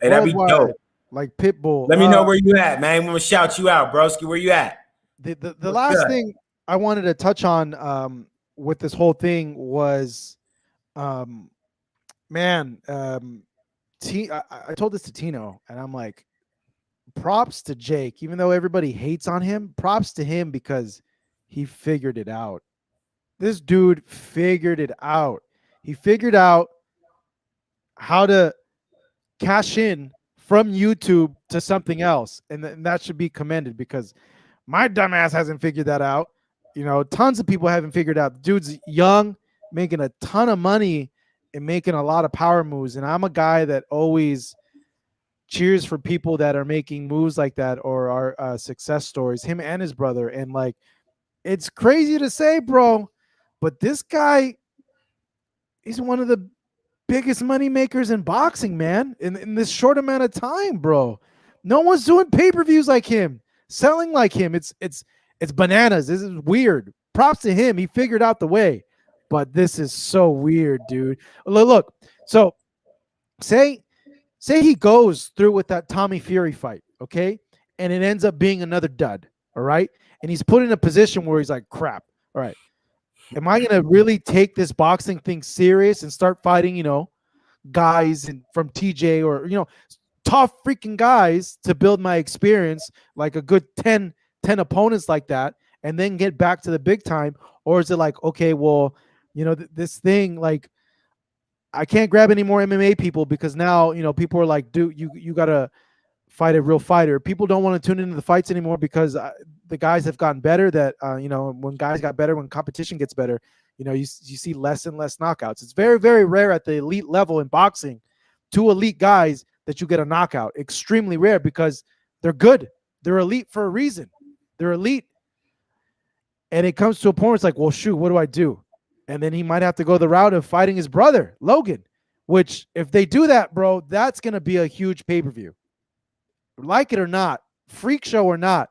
S2: Hey, that'd be dope.
S1: Like Pitbull.
S2: Let me know where you at, man. I'm gonna shout you out, broski. Where you at?
S1: The last thing I wanted to touch on with this whole thing was, I told this to Tino, and I'm like, props to Jake, even though everybody hates on him, props to him because he figured it out. This dude figured it out. He figured out how to cash in from YouTube to something else. And that should be commended because my dumbass hasn't figured that out. Tons of people haven't figured out. Dude's young, making a ton of money and making a lot of power moves. And I'm a guy that always cheers for people that are making moves like that or are success stories, him and his brother. And like, it's crazy to say, bro, but this guy, he's one of the biggest money makers in boxing, man, in this short amount of time, bro. No one's doing pay-per-views like him, selling like him. It's bananas. This is weird. Props to him. He figured out the way, but this is so weird, dude. Look, so say he goes through with that Tommy Fury fight, okay? And it ends up being another dud, all right? And he's put in a position where he's like, crap, all right. Am I going to really take this boxing thing serious and start fighting, guys and from TJ or tough freaking guys to build my experience, like a good 10 opponents like that, and then get back to the big time? Or is it like, okay, well, this thing, like, I can't grab any more MMA people because now, people are like, dude, you gotta fight a real fighter. People don't want to tune into the fights anymore because the guys have gotten better. That when guys got better, when competition gets better, you see less and less knockouts. It's very, very rare at the elite level in boxing, two elite guys, that you get a knockout. Extremely rare because they're good. They're elite for a reason. They're elite. And it comes to a point where it's like, well, shoot, what do I do? And then he might have to go the route of fighting his brother, Logan, which if they do that, bro, that's going to be a huge pay-per-view. Like it or not, freak show or not,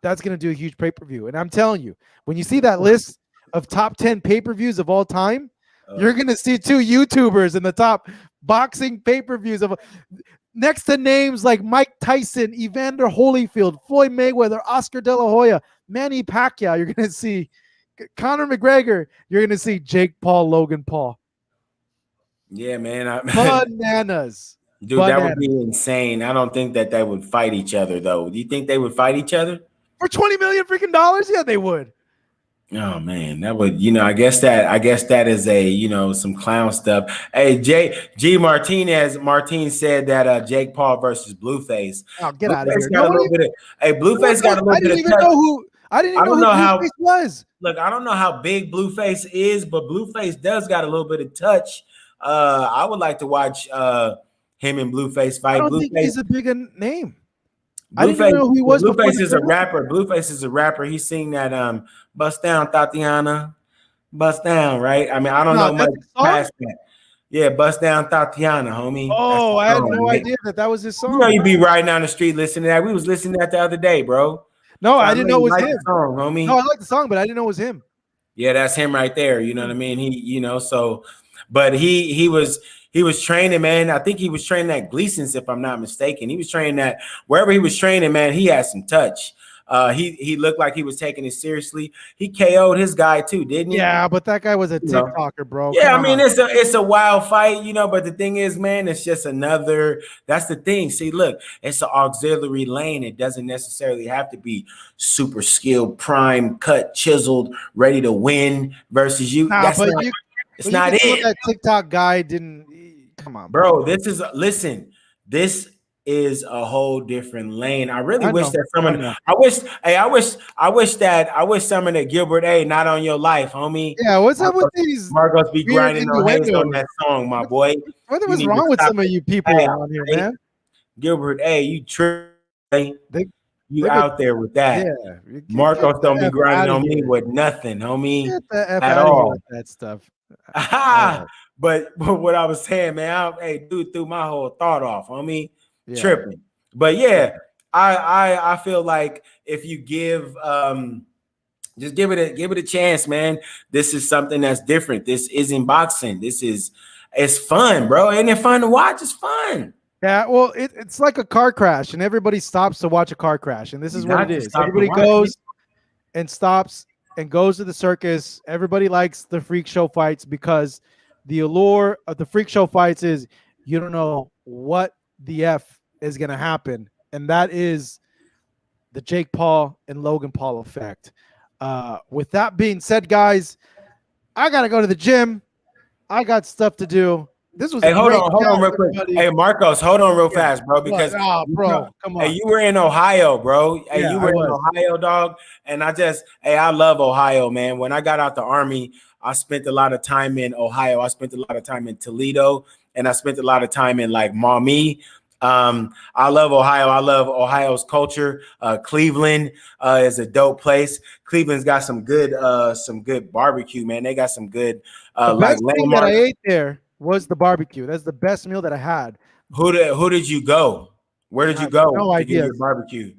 S1: that's going to do a huge pay-per-view. And I'm telling you, when you see that list of top 10 pay-per-views of all time, you're going to see two YouTubers in the top boxing pay-per-views of next to names like Mike Tyson, Evander Holyfield, Floyd Mayweather, Oscar De La Hoya, Manny Pacquiao. You're going to see Conor McGregor. You're going to see Jake Paul, Logan Paul.
S2: Yeah, man.
S1: Bananas.
S2: Dude, that would be insane. I don't think that they would fight each other, though. Do you think they would fight each other?
S1: For $20 million freaking dollars? Yeah, they would.
S2: Oh man, that would, I guess that is a, some clown stuff. Hey, Martin said that Jake Paul versus Blueface.
S1: Oh, get out of here.
S2: Blueface got a little bit of
S1: I didn't even know who Blueface was.
S2: Look, I don't know how big Blueface is, but Blueface does got a little bit of touch. I would like to watch him and Blueface fight.
S1: I don't think he's a big name.
S2: Blueface, I didn't even know who he was. Blueface is a rapper. Blueface is a rapper. He sing that "Bust Down, Tatiana, Bust Down," right? I mean, I don't know much past that. Yeah, "Bust Down, Tatiana," homie.
S1: Oh, I had no idea that was his song.
S2: You be riding down the street listening to that. We was listening to that the other day, bro.
S1: No, so I didn't know it was him.
S2: Song, homie.
S1: No, I like the song, but I didn't know it was him.
S2: Yeah, that's him right there. You know what I mean? He, so, but he was training, man. I think he was training at Gleason's, if I'm not mistaken. He was training at wherever he was training, man. He had some touch. He looked like he was taking it seriously. He KO'd his guy too, didn't he?
S1: Yeah, but that guy was a TikToker, bro.
S2: Yeah, I mean, it's a wild fight, but the thing is, man, it's just another. That's the thing. See, look, it's an auxiliary lane. It doesn't necessarily have to be super skilled, prime, cut, chiseled, ready to win versus you.
S1: Nah,
S2: that's
S1: but
S2: not, it's not it.
S1: That TikTok guy didn't. Come on,
S2: bro. This is a whole different lane. I really wish that someone. I wish someone at Gilbert A. Not on your life, homie.
S1: Yeah, what's up with these?
S2: Marcos be grinding on that song, my boy.
S1: What was wrong with some of you people on here, man?
S2: Gilbert A. You you out there with that? Yeah, Marcos don't be grinding on me with nothing, homie.
S1: Get the F at all with that stuff.
S2: But what I was saying, man, dude threw my whole thought off, homie. Yeah. Tripping. But yeah, I feel like if you just give it a chance, man. This is something that's different. This isn't boxing. It's fun, bro. Ain't it fun to watch? It's fun.
S1: Yeah, well, it's like a car crash, and everybody stops to watch a car crash, and this is what it is. Everybody goes and stops and goes to the circus. Everybody likes the freak show fights because the allure of the freak show fights is you don't know what the F is going to happen, and that is the Jake Paul and Logan Paul effect. With that being said, guys, I got to go to the gym. I got stuff to do. This was
S2: hold on real quick. Hey, Marcos, hold on real fast, bro, because
S1: bro, come on.
S2: Hey, you were in Ohio, bro. Hey, you were in Ohio, dog, and I love Ohio, man. When I got out the Army, I spent a lot of time in Ohio. I spent a lot of time in Toledo, and I spent a lot of time in like Maumee. I love Ohio. I love Ohio's culture. Cleveland is a dope place. Cleveland's got some good barbecue, man. They got some good
S1: the best thing that I ate there was the barbecue. That's the best meal that I had.
S2: Who did you go? Where did you go
S1: to
S2: get your barbecue?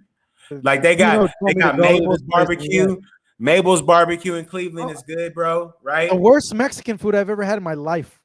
S2: Like they got Mabel's barbecue. Mabel's barbecue in Cleveland is good, bro. Right?
S1: The worst Mexican food I've ever had in my life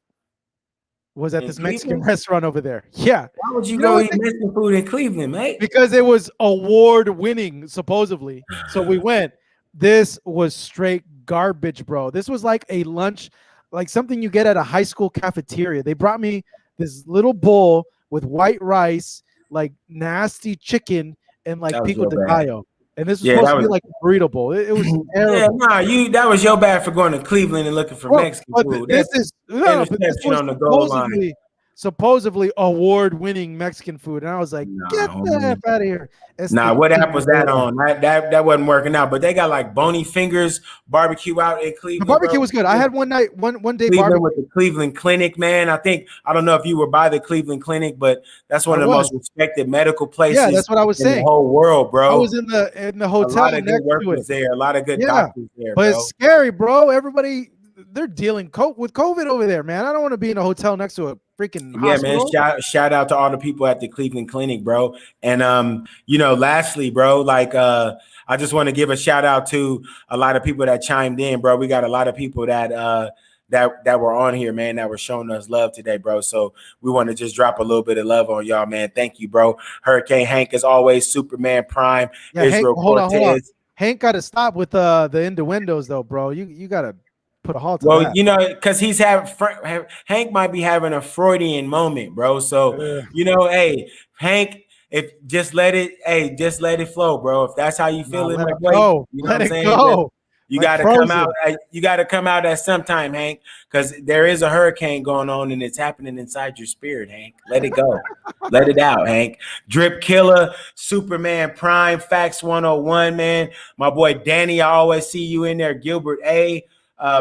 S1: was at this Mexican restaurant over there. Yeah.
S2: Why would you go eat Mexican food in Cleveland, mate?
S1: Because it was award-winning, supposedly. So we went. This was straight garbage, bro. This was like a lunch, like something you get at a high school cafeteria. They brought me this little bowl with white rice, like nasty chicken, and like
S2: That was
S1: pico
S2: your
S1: de
S2: bad.
S1: gallo. And this was
S2: Yeah,
S1: supposed
S2: that
S1: to be
S2: was.
S1: like a burrito bowl. It was
S2: Yeah,
S1: terrible.
S2: nah, that was your bad for going to Cleveland and looking for
S1: Bro,
S2: Mexican
S1: but
S2: food.
S1: this
S2: That's
S1: is no, but this
S2: interception
S1: was
S2: on the goal line.
S1: supposedly award-winning Mexican food, and I was like, get
S2: Nah,
S1: the F
S2: homie.
S1: out of here. It's
S2: Nah,
S1: the
S2: what app was that
S1: chingadera.
S2: on? That wasn't working out. But they got like Bony Fingers barbecue out in
S1: The
S2: Cleveland, bro.
S1: barbecue was good. I had one day
S2: Cleveland
S1: barbecue.
S2: with the Cleveland Clinic, man. I don't know if you were by the Cleveland Clinic, but that's
S1: I
S2: one of the
S1: was.
S2: most respected medical
S1: Yeah,
S2: places
S1: that's what I was
S2: in the
S1: saying.
S2: whole world,
S1: I
S2: bro.
S1: was in the
S2: A
S1: hotel
S2: lot of good
S1: next to it.
S2: workers there, a lot of good
S1: Yeah,
S2: doctors there,
S1: but it's
S2: bro.
S1: scary, bro. Everybody, they're dealing with COVID over there, man. I don't want to be in a hotel next to a freaking
S2: Yeah, man.
S1: hospital.
S2: Shout out to all the people at the Cleveland Clinic, bro. And lastly, bro, I just want to give a shout out to a lot of people that chimed in, bro. We got a lot of people that were on here, man, that were showing us love today, bro. So we want to just drop a little bit of love on y'all, man. Thank you, bro. Hurricane Hank, as always, Superman Prime,
S1: Yeah, Hank,
S2: Israel
S1: hold on.
S2: Cortez.
S1: Hank got to stop with the innuendos, though, bro. You got to put a halt to
S2: Well,
S1: that.
S2: because Hank might be having a Freudian moment, bro. So,
S1: Ugh.
S2: hey, Hank, just let it flow, bro. If that's how you
S1: Nah,
S2: feel it,
S1: let
S2: my
S1: it
S2: boy,
S1: go.
S2: you know what
S1: Let
S2: I'm
S1: it
S2: saying?
S1: go.
S2: You
S1: Like
S2: got to come out.
S1: Frozen.
S2: You got to come out at some time, Hank, because there is a hurricane going on and it's happening inside your spirit, Hank. Let it go. Let it out, Hank. Drip Killer, Superman Prime, Facts 101, man. My boy Danny, I always see you in there. Gilbert A.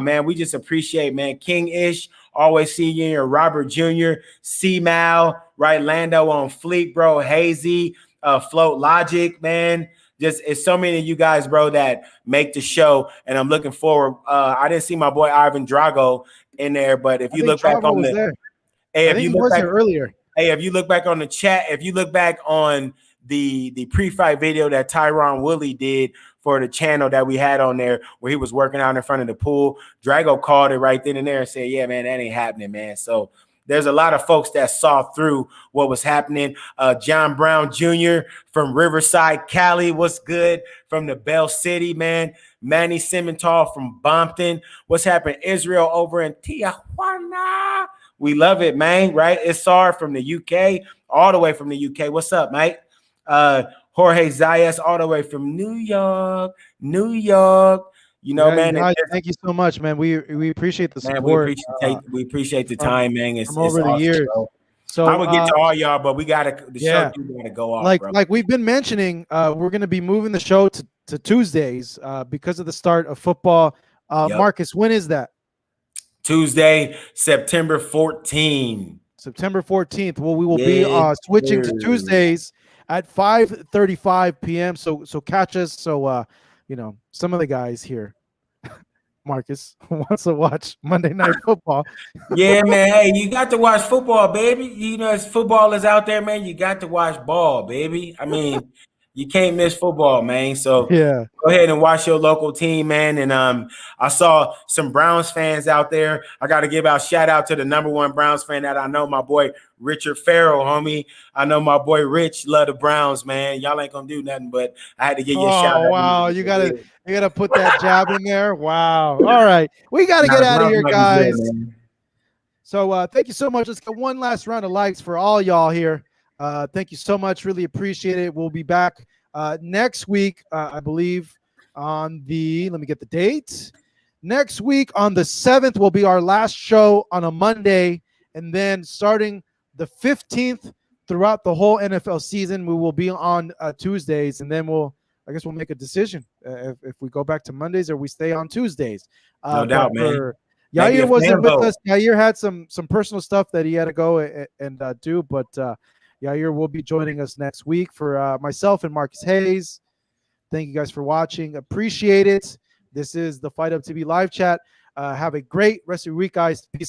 S2: Man, we just appreciate, man. King Ish, always see you in here. Robert Jr., C Mal, right? Lando on Fleet, bro. Hazy, Float Logic, man. Just it's so many of you guys, bro, that make the show, and I'm looking forward. I didn't see my boy Ivan Drago in there, but if
S1: I
S2: you
S1: think
S2: look back
S1: Chavo
S2: on
S1: was
S2: the
S1: there.
S2: hey,
S1: I
S2: if
S1: think
S2: you
S1: he
S2: look
S1: was
S2: back
S1: there earlier.
S2: Hey, if you look back on the chat, if you look back on the pre-fight video that Tyron Woodley did for the channel that we had on there, where he was working out in front of the pool, Drago called it right then and there and said, "Yeah, man, that ain't happening, man." So there's a lot of folks that saw through what was happening. John Brown Jr. from Riverside, Cali, what's good? From the Bell City, man. Manny Simmental from Bompton. What's happening? Israel over in Tijuana. We love it, man, right? Issar from the UK, all the way from the UK. What's up, mate? Jorge Zayas, all the way from New York.
S1: Yeah,
S2: Man.
S1: guys, thank you so much, man. We appreciate the
S2: Man, we
S1: support
S2: appreciate the
S1: from
S2: time, man. It's
S1: over the
S2: awesome,
S1: years.
S2: bro.
S1: So
S2: I would get to all y'all, but the show
S1: yeah,
S2: do gotta go off, bro.
S1: like we've been mentioning, we're gonna be moving the show to Tuesdays because of the start of football.
S2: Yep.
S1: Marcus, when is that?
S2: Tuesday, September 14th.
S1: September 14th. Well, we will be switching to Tuesdays at 5:35 p.m. So catch us. So some of the guys here, Marcus, wants to watch Monday Night Football.
S2: Yeah, man. Hey, you got to watch football, baby. As football is out there, man, you got to watch ball, baby. I mean, you can't miss football, man. So
S1: Yeah.
S2: go ahead and watch your local team, man. And I saw some Browns fans out there. I got to give out shout out to the #1 Browns fan that I know, my boy Richard Farrell, homie. I know my boy Rich love the Browns, man. Y'all ain't gonna do nothing, but I had to give you a shout out.
S1: Oh wow, you gotta put that jab in there. Wow. All right, we gotta get out of here, guys. So thank you so much. Let's get one last round of likes for all y'all here. Thank you so much. Really appreciate it. We'll be back next week, I believe, on let me get the date. Next week on the 7th will be our last show on a Monday, and then starting the 15th throughout the whole NFL season, we will be on Tuesdays, and then I guess we'll make a decision if we go back to Mondays or we stay on Tuesdays.
S2: No doubt, man.
S1: Yair wasn't with us. Yair had some personal stuff that he had to go and do, but Yair will be joining us next week. For myself and Marcus Hayes, thank you guys for watching. Appreciate it. This is the Fight Up TV live chat. Have a great rest of your week, guys. Peace.